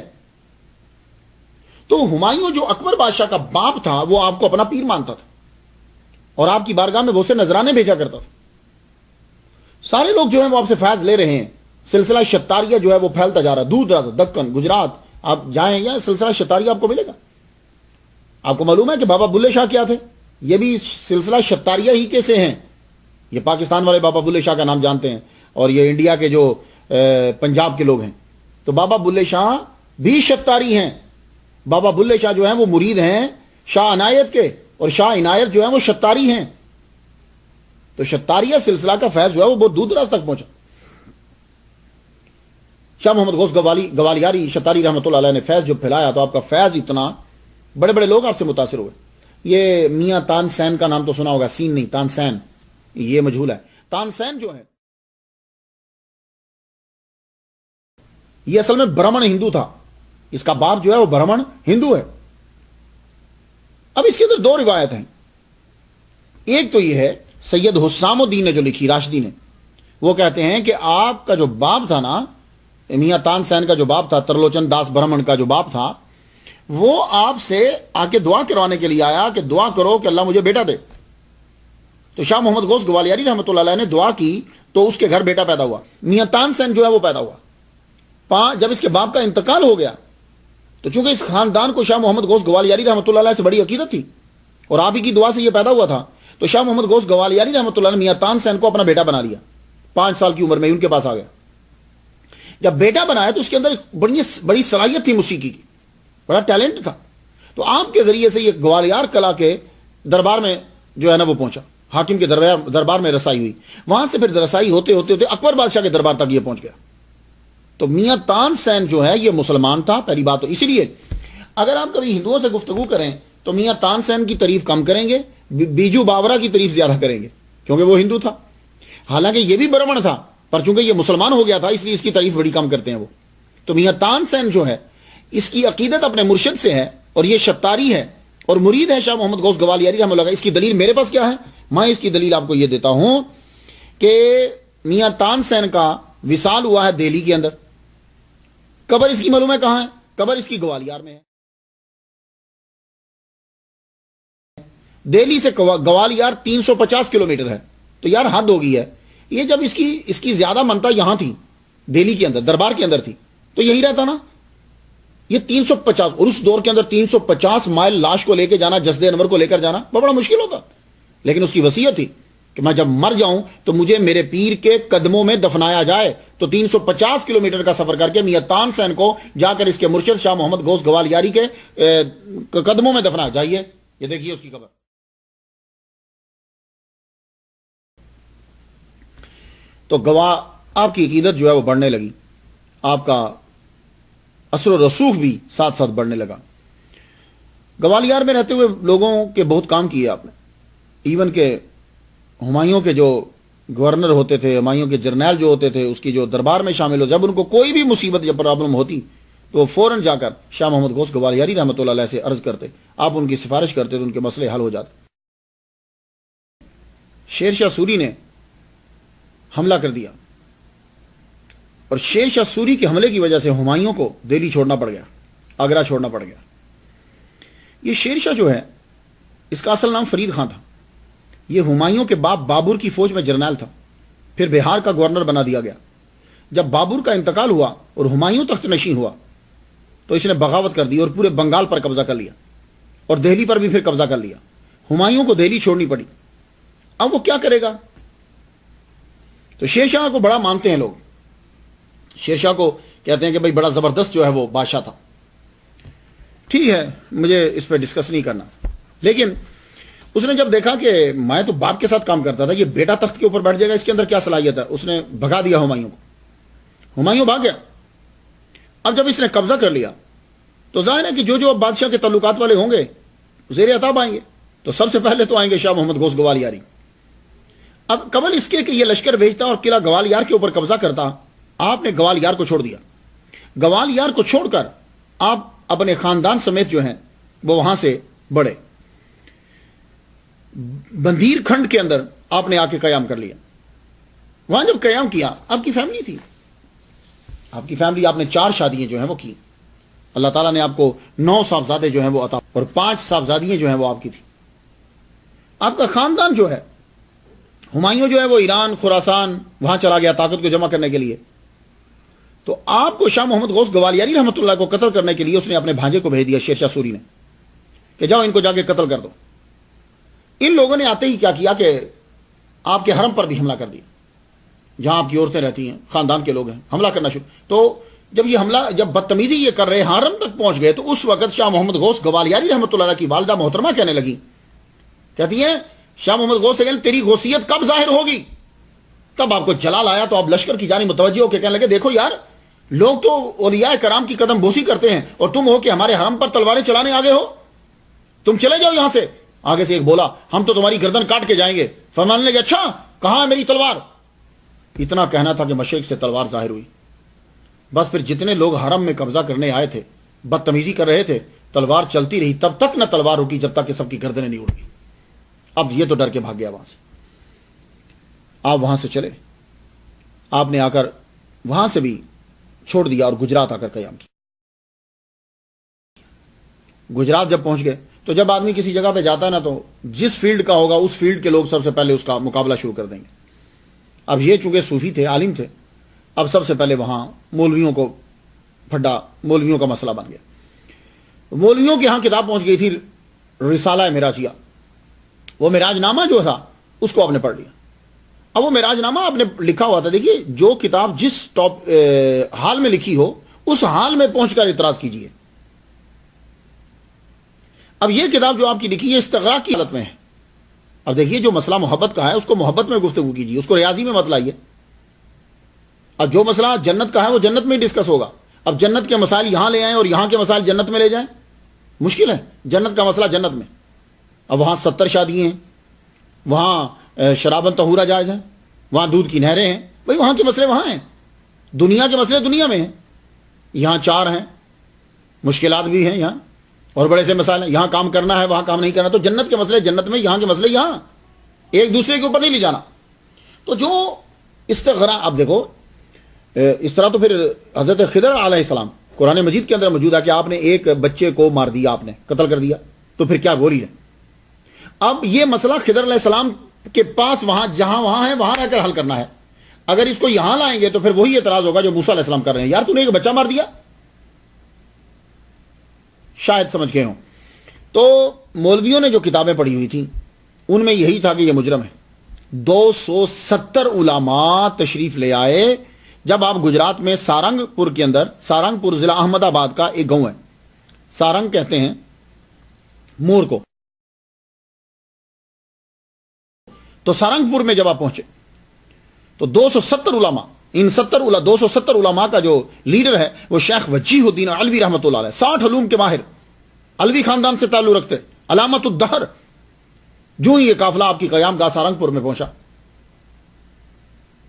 تو ہمایوں جو اکبر بادشاہ کا باپ تھا وہ آپ کو اپنا پیر مانتا تھا اور آپ کی بارگاہ میں وہ سے نذرانے بھیجا کرتا تھا۔ سارے لوگ جو ہیں وہ آپ سے فیض لے رہے ہیں سلسلہ شتاریہ جو ہے وہ پھیلتا جا رہا ہے دور دراز، دکن، گجرات آپ جائیں یا سلسلہ شتاریہ آپ کو ملے گا. آپ کو معلوم ہے کہ بابا بلے شاہ کیا تھے؟ یہ بھی سلسلہ شتاریہ ہی کے سے ہیں. یہ پاکستان والے بابا بلے شاہ کا نام جانتے ہیں اور یہ انڈیا کے جو پنجاب کے لوگ ہیں. تو بابا بلے شاہ بھی شتاری ہیں. بابا بلے شاہ جو ہیں وہ مرید ہیں شاہ عنایت کے، اور شاہ عنایت جو ہیں وہ شتاری ہیں. تو شتاریہ سلسلہ کا فیض جو ہے وہ بہت دور دراز تک پہنچا. شاہ محمد غوث گوالیاری شتاری رحمۃ اللہ علیہ نے فیض جو پھیلایا تو آپ کا فیض اتنا، بڑے بڑے لوگ آپ سے متاثر ہوئے. یہ میاں تان سین کا نام تو سنا ہوگا، سین نہیں تان سین، یہ مجہول ہے. تان سین جو ہے یہ اصل میں برہمن ہندو تھا. اس کا باپ جو ہے وہ برہمن ہندو ہے. اب اس کے اندر دو روایت ہیں. ایک تو یہ ہے سید حسام الدین نے جو لکھی، راشدی نے، وہ کہتے ہیں کہ آپ کا جو باپ تھا نا، میاں تان سین کا جو باپ تھا، ترلوچن داس برہمن کا جو باپ تھا، وہ آپ سے آ کے دعا کروانے کے لیے آیا کہ دعا کرو کہ اللہ مجھے بیٹا دے. تو شاہ محمد غوث گوالیاری رحمۃ اللہ علیہ نے دعا کی تو اس کے گھر بیٹا پیدا ہوا. میاں تان سین جو ہے وہ پیدا ہوا. جب اس کے باپ کا انتقال ہو گیا تو چونکہ اس خاندان کو شاہ محمد غوث گوالیاری رحمۃ اللہ علیہ سے بڑی عقیدت تھی اور آپ ہی کی دعا سے یہ پیدا ہوا تھا، تو شاہ محمد غوث گوالیاری رحمۃ اللہ نے میاں تان سین کو اپنا بیٹا بنا لیا. 5 سال کی عمر میں ان کے پاس آ گیا. جب بیٹا بنایا تو اس کے اندر بڑی صلاحیت تھی موسیقی کی، بڑا ٹیلنٹ تھا. تو آپ کے ذریعے سے یہ گوالیار کلا کے دربار میں جو ہے نا وہ پہنچا، حاکم کے دربار میں رسائی ہوئی. وہاں سے پھر رسائی ہوتے ہوتے اکبر بادشاہ کے دربار تک یہ پہنچ گیا. تو میاں تان سین جو ہے یہ مسلمان تھا پہلی بات. تو اسی لیے اگر آپ کبھی ہندوؤں سے گفتگو کریں تو میاں تان سین کی تعریف کم کریں گے، بیجو باورا کی تعریف زیادہ کریں گے، کیونکہ وہ ہندو تھا. حالانکہ یہ بھی برہمن تھا، پر چونکہ یہ مسلمان ہو گیا تھا اس لیے اس کی تعریف بڑی کم کرتے ہیں وہ. تو میاں تان سین جو ہے اس کی عقیدت اپنے مرشد سے ہے اور یہ شتاری ہے اور مرید ہے شاہ محمد غوث گوالیاری رحمۃ اللہ. اس کی دلیل میرے پاس کیا ہے؟ میں اس کی دلیل آپ کو یہ دیتا ہوں کہ میاں تان سین کا وصال ہوا ہے دہلی کے اندر. قبر اس کی معلوم ہے کہاں ہے؟ قبر اس کی گوالیار میں ہے. دہلی سے گوالیار 350 کلومیٹر ہے. تو یار حد ہو گئی ہے. یہ جب اس کی زیادہ منتا یہاں تھی دہلی کے اندر، دربار کے اندر تھی، تو یہی رہتا نا. یہ 350 اور اس دور کے اندر 350 مائل لاش کو لے کے جانا، جسد انور کو لے کر جانا بڑا مشکل ہوتا. لیکن اس کی وصیت تھی کہ میں جب مر جاؤں تو مجھے میرے پیر کے قدموں میں دفنایا جائے. تو 350 کلومیٹر کا سفر کر کے میاں تان سین کو جا کر اس کے مرشد شاہ محمد غوث گوالیاری کے قدموں میں دفنا جائیے. یہ دیکھیے اس کی قبر. تو آپ کی عقیدت جو ہے وہ بڑھنے لگی، آپ کا اثر و رسوخ بھی ساتھ ساتھ بڑھنے لگا. گوالیار میں رہتے ہوئے لوگوں کے بہت کام کیے آپ نے. ایون کہ ہمایوں کے جو گورنر ہوتے تھے، ہمایوں کے جرنیل جو ہوتے تھے، اس کی جو دربار میں شامل ہو، جب ان کو کوئی بھی مصیبت یا پرابلم ہوتی تو وہ فوراً جا کر شاہ محمد غوث گوالیاری رحمۃ اللہ علیہ سے عرض کرتے، آپ ان کی سفارش کرتے تو ان کے مسئلے حل ہو جاتے. شیر شاہ سوری نے حملہ کر دیا اور شیر شاہ سوری کے حملے کی وجہ سے ہمایوں کو دہلی چھوڑنا پڑ گیا، آگرہ چھوڑنا پڑ گیا. یہ شیر شاہ جو ہے اس کا اصل نام فرید خان تھا. یہ ہمایوں کے باپ بابر کی فوج میں جرنیل تھا، پھر بہار کا گورنر بنا دیا گیا. جب بابر کا انتقال ہوا اور ہمایوں تخت نشین ہوا تو اس نے بغاوت کر دی اور پورے بنگال پر قبضہ کر لیا اور دہلی پر بھی پھر قبضہ کر لیا. ہمایوں کو دہلی چھوڑنی پڑی. اب وہ کیا کرے گا؟ تو شیر شاہ کو بڑا مانتے ہیں لوگ. شیر شاہ کو کہتے ہیں کہ بھائی بڑا زبردست جو ہے وہ بادشاہ تھا. ٹھیک ہے، مجھے اس پہ ڈسکس نہیں کرنا. لیکن اس نے جب دیکھا کہ میں تو باپ کے ساتھ کام کرتا تھا، یہ بیٹا تخت کے اوپر بیٹھ جائے گا، اس کے اندر کیا صلاحیت ہے، اس نے بھگا دیا ہمایوں کو. ہمایوں بھاگ گیا. اب جب اس نے قبضہ کر لیا تو ظاہر ہے کہ جو اب بادشاہ کے تعلقات والے ہوں گے زیر عتاب آئیں گے. تو سب سے پہلے تو آئیں گے شاہ محمد غوث گوالیاری. اب قبل اس کے کہ یہ لشکر بھیجتا اور قلعہ گوالیار کے اوپر قبضہ کرتا، آپ نے گوالیار کو چھوڑ دیا. گوالیار کو چھوڑ کر آپ اپنے خاندان سمیت جو ہیں وہ وہاں سے بڑھے. بندیر کھنڈ کے اندر آپ نے آ کے قیام کر لیا. وہاں جب قیام کیا، آپ کی فیملی تھی، آپ کی فیملی، آپ نے 4 شادیاں جو ہیں وہ کی. اللہ تعالیٰ نے آپ کو 9 صاحبزادے جو ہیں وہ عطا اور 5 صاحبزادیاں جو ہیں وہ آپ کی تھی. آپ کا خاندان جو ہے، ہمایوں جو ہے وہ ایران، خراسان وہاں چلا گیا طاقت کو جمع کرنے کے لیے. تو آپ کو شاہ محمد غوث گوالیاری رحمۃ اللہ کو قتل کرنے کے لیے اس نے اپنے بھانجے کو بھیج دیا شیر شاہ سوری نے کہ جاؤ ان کو جا کے قتل کر دو. ان لوگوں نے آتے ہی کیا کیا کہ آپ کے حرم پر بھی حملہ کر دیا, جہاں آپ کی عورتیں رہتی ہیں, خاندان کے لوگ ہیں, حملہ کرنا شروع. تو جب یہ حملہ, جب بدتمیزی یہ کر رہے حرم تک پہنچ گئے, تو اس وقت شاہ محمد غوث گوالیاری رحمۃ اللہ کی والدہ محترمہ کہنے لگی, کہتی ہیں شاہ محمد غوث سے تیری غوثیت کب ظاہر ہوگی؟ تب آپ کو جلال آیا تو آپ لشکر کی جانب متوجہ ہو کے کہنے لگے دیکھو یار, لوگ تو اولیاء کرام کی قدم بوسی کرتے ہیں اور تم ہو کہ ہمارے حرم پر تلواریں چلانے آگے ہو, تم چلے جاؤ یہاں سے. آگے سے ایک بولا ہم تو تمہاری گردن کاٹ کے جائیں گے. فرمانے لگے اچھا کہاں ہے میری تلوار؟ اتنا کہنا تھا کہ مشرق سے تلوار ظاہر ہوئی. بس پھر جتنے لوگ حرم میں قبضہ کرنے آئے تھے, بدتمیزی کر رہے تھے, تلوار چلتی رہی تب تک نہ تلوار رکی جب تک کہ سب کی گردنیں نہیں اڑ گئی. اب یہ تو ڈر کے بھاگ گیا وہاں سے. آپ وہاں سے چلے, آپ نے آ کر وہاں سے بھی چھوڑ دیا اور گجرات آ کر قیام کیا. گجرات جب پہنچ گئے تو جب آدمی کسی جگہ پہ جاتا ہے نا, تو جس فیلڈ کا ہوگا اس فیلڈ کے لوگ سب سے پہلے اس کا مقابلہ شروع کر دیں گے. اب یہ چونکہ صوفی تھے, عالم تھے, اب سب سے پہلے وہاں مولویوں کو پھڈا, مولویوں کا مسئلہ بن گیا. مولویوں کے ہاں کتاب پہنچ گئی تھی رسالہ معراجیہ. وہ معراج نامہ جو تھا اس کو آپ نے پڑھ لیا. اب وہ معراج نامہ آپ نے لکھا ہوا تھا, دیکھیے جو کتاب جس حال میں لکھی ہو اس حال میں پہنچ کر اعتراض کیجیے. اب یہ کتاب جو آپ کی لکھی ہے استغراق کی حالت میں ہے. اب دیکھیے جو مسئلہ محبت کا ہے اس کو محبت میں گفتگو کیجیے, اس کو ریاضی میں مت لائیے. اب جو مسئلہ جنت کا ہے وہ جنت میں ڈسکس ہوگا. اب جنت کے مسائل یہاں لے آئیں اور یہاں کے مسائل جنت میں لے جائیں, مشکل ہے. جنت کا مسئلہ جنت میں, اب وہاں 70 شادیاں ہیں, وہاں شرابن طہورہ جائز ہیں, وہاں دودھ کی نہریں ہیں. بھئی وہاں کے مسئلے وہاں ہیں, دنیا کے مسئلے دنیا میں ہیں. یہاں 4 ہیں, مشکلات بھی ہیں یہاں, اور بڑے سے مسائل ہیں. یہاں کام کرنا ہے وہاں کام نہیں کرنا. تو جنت کے مسئلے جنت میں, یہاں کے مسئلے یہاں, ایک دوسرے کے اوپر نہیں لے جانا. تو جو استغراق, اب دیکھو اس طرح تو پھر حضرت خضر علیہ السلام قرآن مجید کے اندر موجود ہے کہ آپ نے ایک بچے کو مار دیا, آپ نے قتل کر دیا, تو پھر کیا گولی ہے. اب یہ مسئلہ خضر علیہ السلام کے پاس وہاں جہاں وہاں ہے وہاں رہ کر حل کرنا ہے. اگر اس کو یہاں لائیں گے تو پھر وہی اعتراض ہوگا جو موسیٰ علیہ السلام کر رہے ہیں, یار تو نے ایک بچہ مار دیا. شاید سمجھ گئے ہوں. تو مولویوں نے جو کتابیں پڑھی ہوئی تھیں ان میں یہی تھا کہ یہ مجرم ہے. 270 علماء تشریف لے آئے جب آپ گجرات میں سارنگ پور کے اندر, سارنگ پور ضلع احمد آباد کا ایک گاؤں ہے, سارنگ کہتے ہیں مور کو. تو سارنگ پور میں جب آپ پہنچے تو 270 علماء, ان 270 علماء کا جو لیڈر ہے وہ شیخ وجیہ الدین علوی رحمۃ اللہ علیہ, 60 علوم کے ماہر, علوی خاندان سے تعلق رکھتے, علامت الدہر. جو ہی یہ قافلہ آپ کی قیام گاہ سارنگ پور میں پہنچا,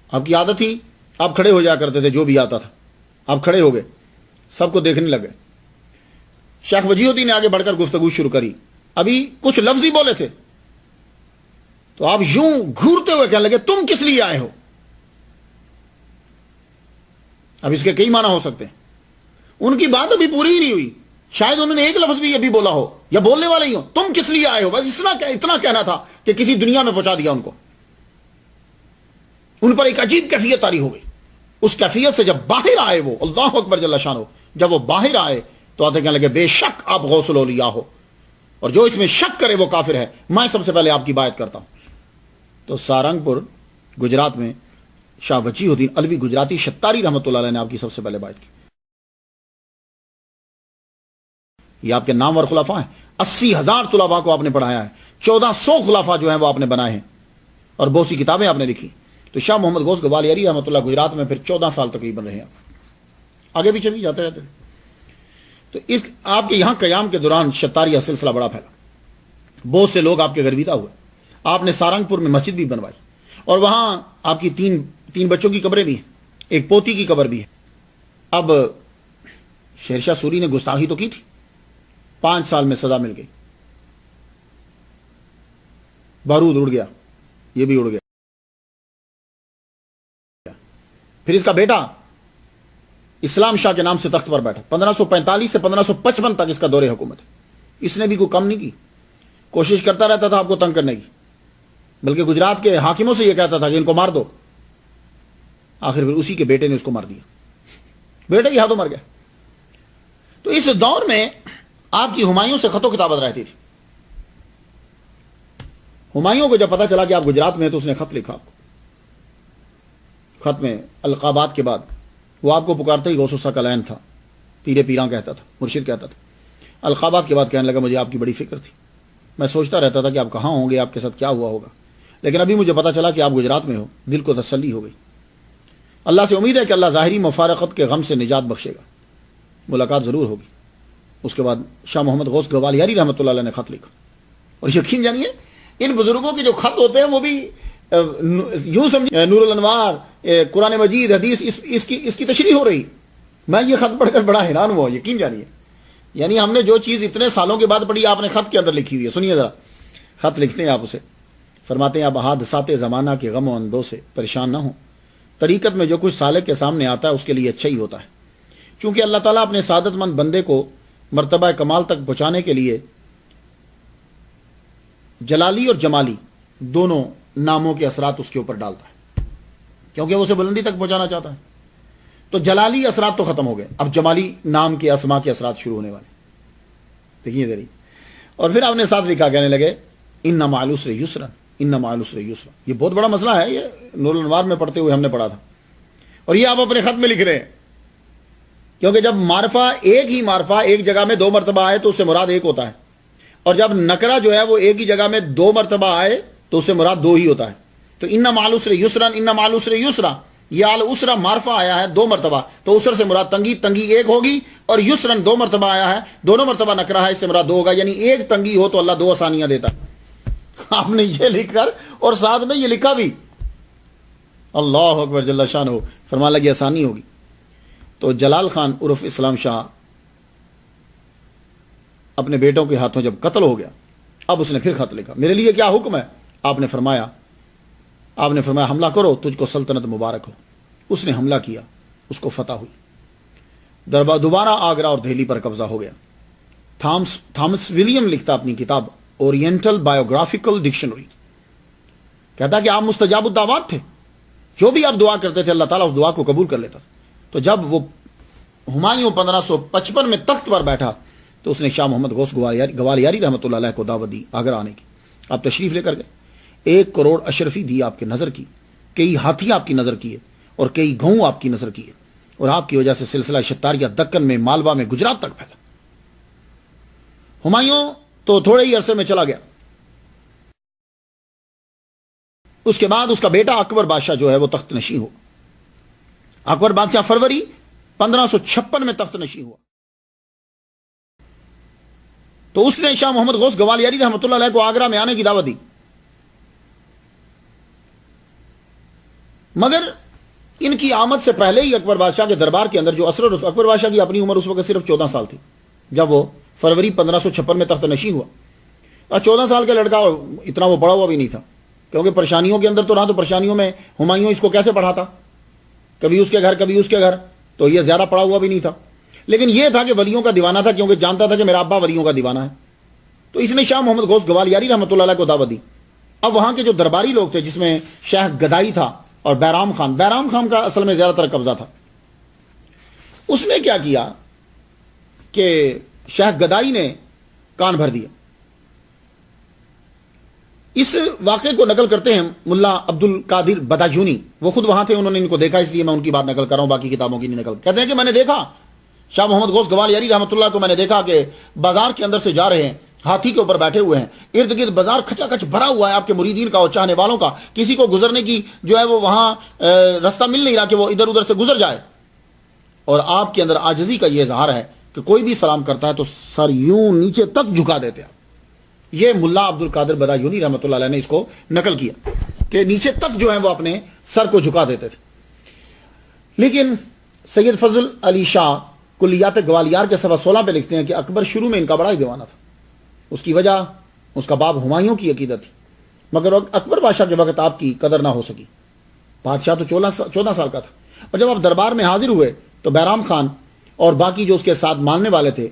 آپ کی عادت ہی آپ کھڑے ہو جایا کرتے تھے, جو بھی آتا تھا آپ کھڑے ہو گئے, سب کو دیکھنے لگے. شیخ وجیہ الدین نے آگے بڑھ کر گفتگو شروع کری. ابھی کچھ لفظ ہی بولے تھے تو آپ یوں گھورتے ہوئے کہنے لگے تم کس لیے آئے ہو. اب اس کے کئی معنی ہو سکتے ہیں. ان کی بات ابھی پوری ہی نہیں ہوئی, شاید انہوں نے ایک لفظ بھی ابھی بولا ہو یا بولنے والے ہی ہو. تم کس لیے آئے ہو, بس اتنا کہنا تھا کہ کسی دنیا میں پہنچا دیا ان کو. ان پر ایک عجیب کیفیت طاری ہو گئی. اس کیفیت سے جب باہر آئے وہ, اللہ اکبر جل شانہ, جب وہ باہر آئے تو آتے کہنے لگے بے شک آپ غوث الاولیاء ہو, اور جو اس میں شک کرے وہ کافر ہے, میں سب سے پہلے آپ کی بات کرتا ہوں. تو سارنگ پور گجرات میں شاہ وجیہ الدین علوی گجراتی شتاری رحمۃ اللہ علیہ نے آپ کی سب سے پہلے بات کی. یہ آپ کے نام اور خلفاء ہیں. 80,000 طلباء کو آپ نے پڑھایا ہے, 1400 خلفاء جو ہیں وہ آپ نے بنائے ہیں, اور بہت سی کتابیں آپ نے لکھی. تو شاہ محمد غوث گوالیاری رحمۃ اللہ گجرات میں پھر 14 سال تقریباً رہے ہیں. آگے پیچھے بھی جاتے رہتے. تو اس آپ کے یہاں قیام کے دوران شتاریہ سلسلہ بڑا پھیلا, بہت سے لوگ آپ کے گرویدہ ہوئے. آپ نے سارنگ پور میں مسجد بھی بنوائی, اور وہاں آپ کی تین بچوں کی قبریں بھی ہیں, ایک پوتی کی قبر بھی ہے. اب شیر شاہ سوری نے گستاخی تو کی تھی, 5 سال میں سزا مل گئی, بارود اڑ گیا, یہ بھی اڑ گیا. پھر اس کا بیٹا اسلام شاہ کے نام سے تخت پر بیٹھا. 1545 سے 1555 تک اس کا دور حکومت ہے. اس نے بھی کوئی کم نہیں کی, کوشش کرتا رہتا تھا آپ کو تنگ کرنے کی, بلکہ گجرات کے حاکموں سے یہ کہتا تھا کہ ان کو مار دو. آخر پھر اسی کے بیٹے نے اس کو مار دیا. بیٹے کے ہاتھوں مر گیا. تو اس دور میں آپ کی ہمایوں سے خط و کتابت رہتی تھی. ہمایوں کو جب پتا چلا کہ آپ گجرات میں ہیں تو اس نے خط لکھا. خط میں القابات کے بعد وہ آپ کو پکارتا ہی غوث الثقلین تھا، پیرے پیراں کہتا تھا، مرشد کہتا تھا. القابات کے بعد کہنے لگا مجھے آپ کی بڑی فکر تھی، میں سوچتا رہتا تھا کہ آپ کہاں ہوں گے، آپ کے ساتھ کیا ہوا ہوگا، لیکن ابھی مجھے پتا چلا کہ آپ گجرات میں ہو، دل کو تسلی ہو گئی. اللہ سے امید ہے کہ اللہ ظاہری مفارقت کے غم سے نجات بخشے گا، ملاقات ضرور ہوگی. اس کے بعد شاہ محمد غوث گوالیاری رحمۃ اللہ علیہ نے خط لکھا. اور یقین جانیے ان بزرگوں کے جو خط ہوتے ہیں وہ بھی یوں سمجھے نور الانوار، قرآن مجید، حدیث، اس کی تشریح ہو رہی. میں یہ خط پڑھ کر بڑا حیران ہوا، یقین جانیے. یعنی ہم نے جو چیز اتنے سالوں کے بعد پڑھی آپ نے خط کے اندر لکھی ہوئی ہے. سنیے ذرا، خط لکھتے ہیں آپ اسے. فرماتے ہیں اب حادثات زمانہ کے غم و اندوں سے پریشان نہ ہوں. طریقت میں جو کچھ سالک کے سامنے آتا ہے اس کے لیے اچھا ہی ہوتا ہے، چونکہ اللہ تعالیٰ اپنے سعادت مند بندے کو مرتبہ کمال تک پہنچانے کے لیے جلالی اور جمالی دونوں ناموں کے اثرات اس کے اوپر ڈالتا ہے، کیونکہ وہ اسے بلندی تک پہنچانا چاہتا ہے. تو جلالی اثرات تو ختم ہو گئے، اب جمالی نام کے اسما کے اثرات شروع ہونے والے. دیکھیے ذرا. اور پھر آپ نے ساتھ لکھا، کہنے لگے ان مع العسر یسرا، ان مع العسر یسرا. یہ بہت بڑا مسئلہ ہے، یہ نور الانوار میں پڑھتے ہوئے ہم نے پڑھا تھا، اور یہ آپ اپنے خط میں لکھ رہے ہیں. کیونکہ جب معرفہ ایک جگہ میں 2 مرتبہ آئے تو اس سے مراد ایک ہوتا ہے، اور جب نکرہ جو ہے وہ ایک ہی جگہ میں 2 مرتبہ آئے تو اس سے مراد 2 ہی ہوتا ہے. تو ان مع العسر یسرا، ان مع العسر یسرا، یہ العسرا معرفہ آیا ہے 2 مرتبہ، تو اسر سے مراد تنگی ایک ہوگی، اور یسرن 2 مرتبہ آیا ہے، دونوں مرتبہ نکرہ ہے، اس سے مراد 2 ہوگا. یعنی ایک تنگی ہو تو اللہ 2 آسانیاں دیتا. آپ نے یہ لکھ کر اور ساتھ میں یہ لکھا بھی، اللہ اکبر جل شانہ، فرمان لگی آسانی ہوگی. تو جلال خان عرف اسلام شاہ اپنے بیٹوں کے ہاتھوں جب قتل ہو گیا، اب اس نے پھر خط لکھا، میرے لیے کیا حکم ہے؟ آپ نے فرمایا حملہ کرو، تجھ کو سلطنت مبارک ہو. اس نے حملہ کیا، اس کو فتح ہوئی. دوبارہ آگرہ اور دہلی پر قبضہ ہو گیا. تھامس ولیم لکھتا اپنی کتاب اورینٹل بایوگرافیکل ڈکشنری، کہتا کہ آپ مستجاب الدعوات تھے، جو بھی آپ دعا کرتے تھے اللہ تعالیٰ اس دعا کو قبول کر لیتا. تو جب وہ ہمایوں 1555 میں تخت پر بیٹھا تو اس نے شاہ محمد غوث گوالیاری رحمۃ اللہ علیہ کو دعوت دی آگرہ آنے کی. آپ تشریف لے کر گئے، 1 کروڑ اشرفی دی آپ کے نظر کی، کئی ہاتھی آپ کی نظر کیے، اور کئی گھوں آپ کی نظر کیے، اور آپ کی وجہ سے سلسلہ شتاریہ دکن میں، مالوا میں، گجرات تک پھیلا. ہمایوں تو تھوڑے ہی عرصے میں چلا گیا. اس کے بعد اس کا بیٹا اکبر بادشاہ جو ہے وہ تخت نشین ہو. اکبر بادشاہ فروری 1556 میں تخت نشین ہوا. تو اس نے شاہ محمد غوث گوالیاری رحمۃ اللہ علیہ کو آگرہ میں آنے کی دعوت دی. مگر ان کی آمد سے پہلے ہی اکبر بادشاہ کے دربار کے اندر جو اثر، اکبر بادشاہ کی اپنی عمر اس وقت صرف 14 سال تھی جب وہ فروری 1556 میں تخت نشین ہوا. اور 14 سال کا لڑکا، اتنا وہ بڑا ہوا بھی نہیں تھا، کیونکہ پریشانیوں کے اندر تو رہا. تو پریشانیوں میں ہمایوں اس کو کیسے پڑھاتا، کبھی اس کے گھر کبھی اس کے گھر، تو یہ زیادہ پڑا ہوا بھی نہیں تھا. لیکن یہ تھا کہ ولیوں کا دیوانہ تھا، کیونکہ جانتا تھا کہ میرا ابا ولیوں کا دیوانہ ہے. تو اس نے شاہ محمد غوث گوالیاری رحمۃ اللہ علیہ کو دعوت دی. اب وہاں کے جو درباری لوگ تھے، جس میں شیخ گدائی تھا اور بیرام خان کا اصل میں زیادہ تر قبضہ تھا، اس نے کیا کیا کہ شیخ گدائی نے کان بھر دیا. اس واقعے کو نقل کرتے ہیں ملا عبد القادر بدایونی، وہ خود وہاں تھے، انہوں نے ان کو دیکھا، اس لیے میں ان کی بات نقل کر رہا ہوں، باقی کتابوں کی نہیں نقل. کہتے ہیں کہ میں نے دیکھا شاہ محمد غوث گوالیاری رحمۃ اللہ کو، میں نے دیکھا کہ بازار کے اندر سے جا رہے ہیں، ہاتھی کے اوپر بیٹھے ہوئے ہیں، ارد گرد بازار کھچا کھچ بھرا ہوا ہے آپ کے مریدین کا اور چاہنے والوں کا. کسی کو گزرنے کی جو ہے وہ وہاں راستہ مل نہیں رہا کہ وہ ادھر ادھر سے گزر جائے. اور آپ کے اندر عاجزی کا یہ اظہار ہے کہ کوئی بھی سلام کرتا ہے تو سر یوں نیچے تک جھکا دیتے ہیں. یہ ملا عبد القادر بدایونی رحمۃ اللہ علیہ نے اس کو نقل کیا کہ نیچے تک جو ہے وہ اپنے سر کو جھکا دیتے تھے. لیکن سید فضل علی شاہ کلیات گوالیار کے صفحہ 16 پہ لکھتے ہیں کہ اکبر شروع میں ان کا بڑا ہی دیوانہ تھا. اس کی وجہ اس کا باپ ہمایوں کی عقیدت تھی، مگر اکبر بادشاہ کے وقت آپ کی قدر نہ ہو سکی. بادشاہ تو 14 سال کا تھا. اور جب آپ دربار میں حاضر ہوئے تو بیرام خان اور باقی جو اس کے ساتھ ماننے والے تھے،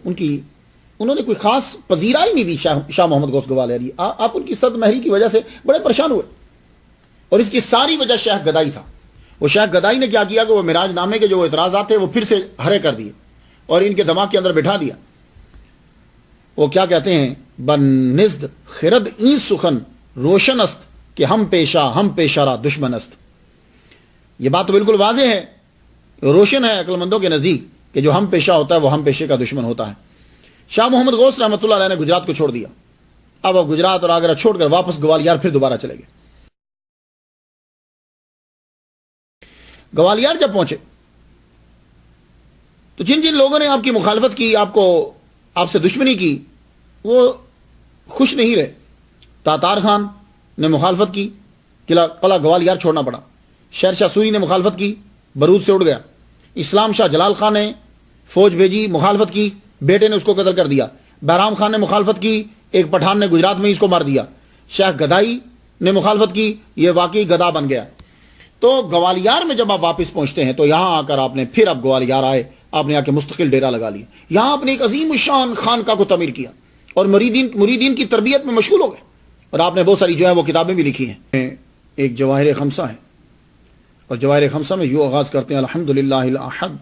انہوں نے کوئی خاص پذیرائی نہیں دی شاہ محمد غوث گوالیاری. آپ ان کی صد مہری کی وجہ سے بڑے پریشان ہوئے، اور اس کی ساری وجہ شیخ گدائی تھا. وہ شیخ گدائی نے کیا کیا کہ وہ معراج نامے کے جو اعتراضات تھے وہ پھر سے ہرے کر دیے اور ان کے دماغ کے اندر بٹھا دیا. وہ کیا کہتے ہیں؟ بنزد خرد این سخن روشن است کہ ہم پیشہ را دشمن است. یہ بات تو بالکل واضح ہے، روشن ہے عقل مندوں کے نزدیک کہ جو ہم پیشہ ہوتا ہے وہ ہم پیشے کا دشمن ہوتا ہے. شاہ محمد غوث رحمۃ اللہ علیہ نے گجرات کو چھوڑ دیا. اب وہ گجرات اور آگرہ چھوڑ کر واپس گوالیار پھر دوبارہ چلے گئے. گوالیار جب پہنچے تو جن جن لوگوں نے آپ کی مخالفت کی، آپ سے دشمنی کی، وہ خوش نہیں رہے. تاتار خان نے مخالفت کی، قلعہ گوالیار چھوڑنا پڑا. شیر شاہ سوری نے مخالفت کی، برود سے اڑ گیا. اسلام شاہ جلال خان نے فوج بھیجی، مخالفت کی، بیٹے نے اس کو قتل کر دیا. بہرام خان نے مخالفت کی، ایک پٹھان نے گجرات میں اس کو مار دیا. شیخ گدائی نے مخالفت کی، یہ واقعی گدا بن گیا. تو گوالیار میں جب آپ واپس پہنچتے ہیں تو یہاں آ کر آپ نے پھر اب گوالیار آئے، آپ نے آ کے مستقل ڈیرا لگا لیا. یہاں آپ نے ایک عظیم الشان خانقاہ کو تعمیر کیا اور مریدین کی تربیت میں مشغول ہو گئے. اور آپ نے بہت ساری جو ہے وہ کتابیں بھی لکھی ہیں. ایک جواہر خمسہ ہے اور جواہر خمسہ میں یوں آغاز کرتے ہیں: الحمدللہ الاحد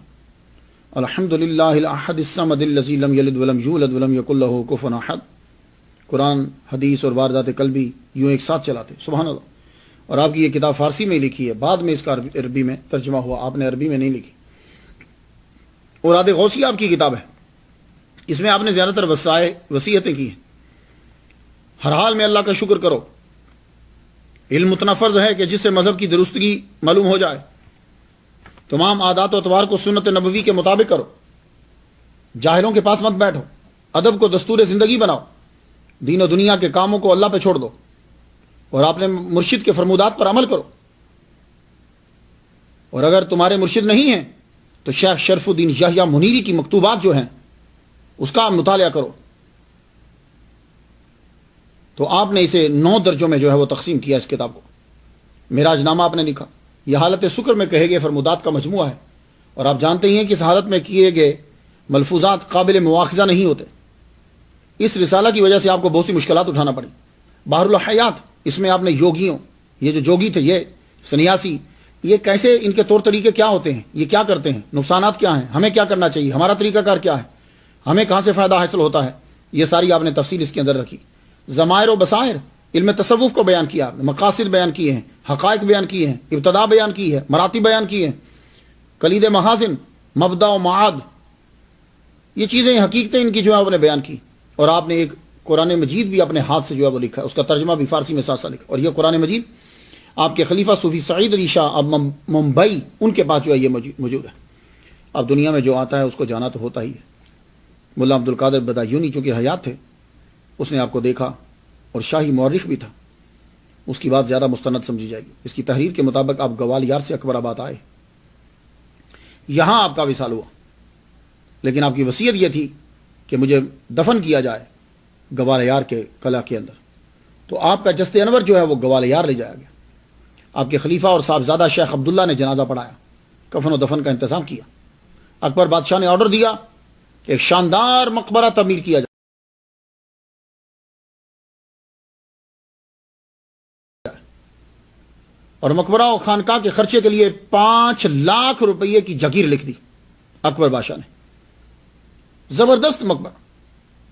الحمدللہ الاحد الصمد الذی لم یلد ولم یولد ولم یکن لہ کفوا احد. قرآن، حدیث اور واردات قلبی یوں ایک ساتھ چلاتے. سبحان اللہ. اور آپ کی یہ کتاب فارسی میں لکھی ہے، بعد میں اس کا عربی میں ترجمہ ہوا، آپ نے عربی میں نہیں لکھی. اوراد غوثیہ آپ کی کتاب ہے، اس میں آپ نے زیادہ تر وصیتیں کی ہیں. ہر حال میں اللہ کا شکر کرو. علم اتنا فرض ہے کہ جس سے مذہب کی درستگی معلوم ہو جائے. تمام عادات و اطوار کو سنت نبوی کے مطابق کرو. جاہلوں کے پاس مت بیٹھو. ادب کو دستور زندگی بناؤ. دین و دنیا کے کاموں کو اللہ پہ چھوڑ دو اور آپ نے مرشد کے فرمودات پر عمل کرو. اور اگر تمہارے مرشد نہیں ہیں تو شیخ شرف الدین یحییٰ منیری کی مکتوبات جو ہیں اس کا مطالعہ کرو. تو آپ نے اسے 9 درجوں میں جو ہے وہ تقسیم کیا. اس کتاب کو معراج نامہ آپ نے لکھا. یہ حالت سکر میں کہے گئے فرمودات کا مجموعہ ہے اور آپ جانتے ہی ہیں کہ اس حالت میں کیے گئے ملفوظات قابل مواخذہ نہیں ہوتے. اس رسالہ کی وجہ سے آپ کو بہت سی مشکلات اٹھانا پڑی. بحر الحیات، اس میں آپ نے یوگیوں، یہ جو جوگی تھے، یہ سنیاسی، یہ کیسے، ان کے طور طریقے کیا ہوتے ہیں، یہ کیا کرتے ہیں، نقصانات کیا ہیں، ہمیں کیا کرنا چاہیے، ہمارا طریقہ کار کیا ہے، ہمیں کہاں سے فائدہ حاصل ہوتا ہے، یہ ساری آپ نے تفصیل اس کے اندر رکھی. ضمائر و بصائر، علم تصوف کو بیان کیا، مقاصد بیان کیے ہیں، حقائق بیان کیے ہیں، ابتدا بیان کی ہے، مراتب بیان کی ہیں، کلید محاسن، مبدا و معاد، یہ چیزیں حقیقتیں ان کی جو ہے آپ نے بیان کی. اور آپ نے ایک قرآن مجید بھی اپنے ہاتھ سے جو ہے وہ لکھا ہے، اس کا ترجمہ بھی فارسی میں ساتھ لکھا. اور یہ قرآن مجید آپ کے خلیفہ صوفی سعید علی شاہ اب ممبئی، ان کے پاس جو ہے یہ موجود ہے. اب دنیا میں جو آتا ہے اس کو جانا تو ہوتا ہی ہے. ملا عبد القادر بدایونی چونکہ حیات تھے، اس نے آپ کو دیکھا اور شاہی مورخ بھی تھا، اس کی بات زیادہ مستند سمجھی جائے گی. اس کی تحریر کے مطابق آپ گوالیار سے اکبر آباد آئے، یہاں آپ کا وصال ہوا، لیکن آپ کی وصیت یہ تھی کہ مجھے دفن کیا جائے گوالیار کے قلعہ کے اندر. تو آپ کا جسد انور جو ہے وہ گوالیار لے جایا گیا. آپ کے خلیفہ اور صاحبزادہ شیخ عبداللہ نے جنازہ پڑھایا، کفن و دفن کا انتظام کیا. اکبر بادشاہ نے آرڈر دیا کہ ایک شاندار مقبرہ تعمیر کیا جائے. اور مقبرہ و خانقاہ کے خرچے کے لیے 5 لاکھ روپئے کی جگیر لکھ دی اکبر بادشاہ نے. زبردست مقبرہ،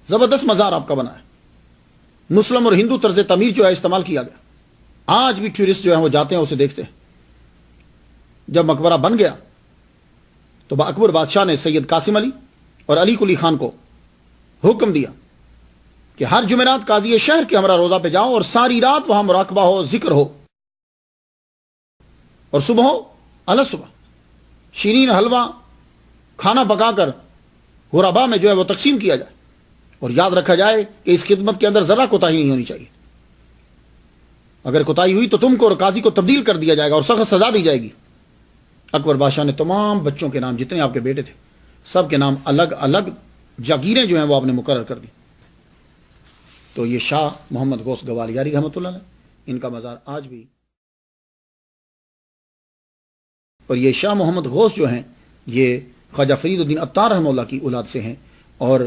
زبردست مزار آپ کا بنا ہے. مسلم اور ہندو طرز تعمیر جو ہے استعمال کیا گیا. آج بھی ٹورسٹ جو ہیں وہ جاتے ہیں، اسے دیکھتے ہیں. جب مقبرہ بن گیا تو اکبر بادشاہ نے سید قاسم علی اور علی کلی خان کو حکم دیا کہ ہر جمعرات قاضی شہر کے ہمراہ روزہ پہ جاؤ اور ساری رات وہاں مراقبہ ہو، ذکر ہو، اور صبح ہو صبح شیرین حلوہ کھانا پکا کر غربا میں جو ہے وہ تقسیم کیا جائے. اور یاد رکھا جائے کہ اس خدمت کے اندر ذرا کوتاہی نہیں ہونی چاہیے. اگر کوتاہی ہوئی تو تم کو اور قاضی کو تبدیل کر دیا جائے گا اور سخت سزا دی جائے گی. اکبر بادشاہ نے تمام بچوں کے نام، جتنے آپ کے بیٹے تھے، سب کے نام الگ الگ جاگیریں جو ہیں وہ آپ نے مقرر کر دی. تو یہ شاہ محمد غوث گوالیاری رحمۃ اللہ علیہ، ان کا مزار آج بھی. اور یہ شاہ محمد غوث جو ہیں یہ خواجہ فرید الدین عطار رحمہ اللہ کی اولاد سے ہیں، اور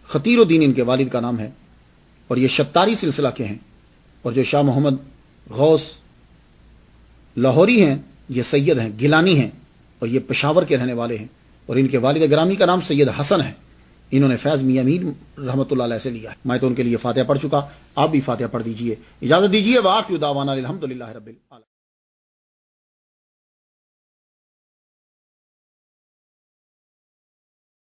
خطیر الدین ان کے والد کا نام ہے، اور یہ شتاری سلسلہ کے ہیں. اور جو شاہ محمد غوث لاہوری ہیں یہ سید ہیں، گیلانی ہیں، اور یہ پشاور کے رہنے والے ہیں، اور ان کے والد گرامی کا نام سید حسن ہے۔ انہوں نے فیض میاں میر رحمۃ اللہ علیہ سے لیا ہے۔ میں تو ان کے لیے فاتحہ پڑھ چکا، آپ بھی فاتحہ پڑھ دیجئے۔ اجازت دیجئے، وآخر دعوانا الحمدللہ رب العالمین۔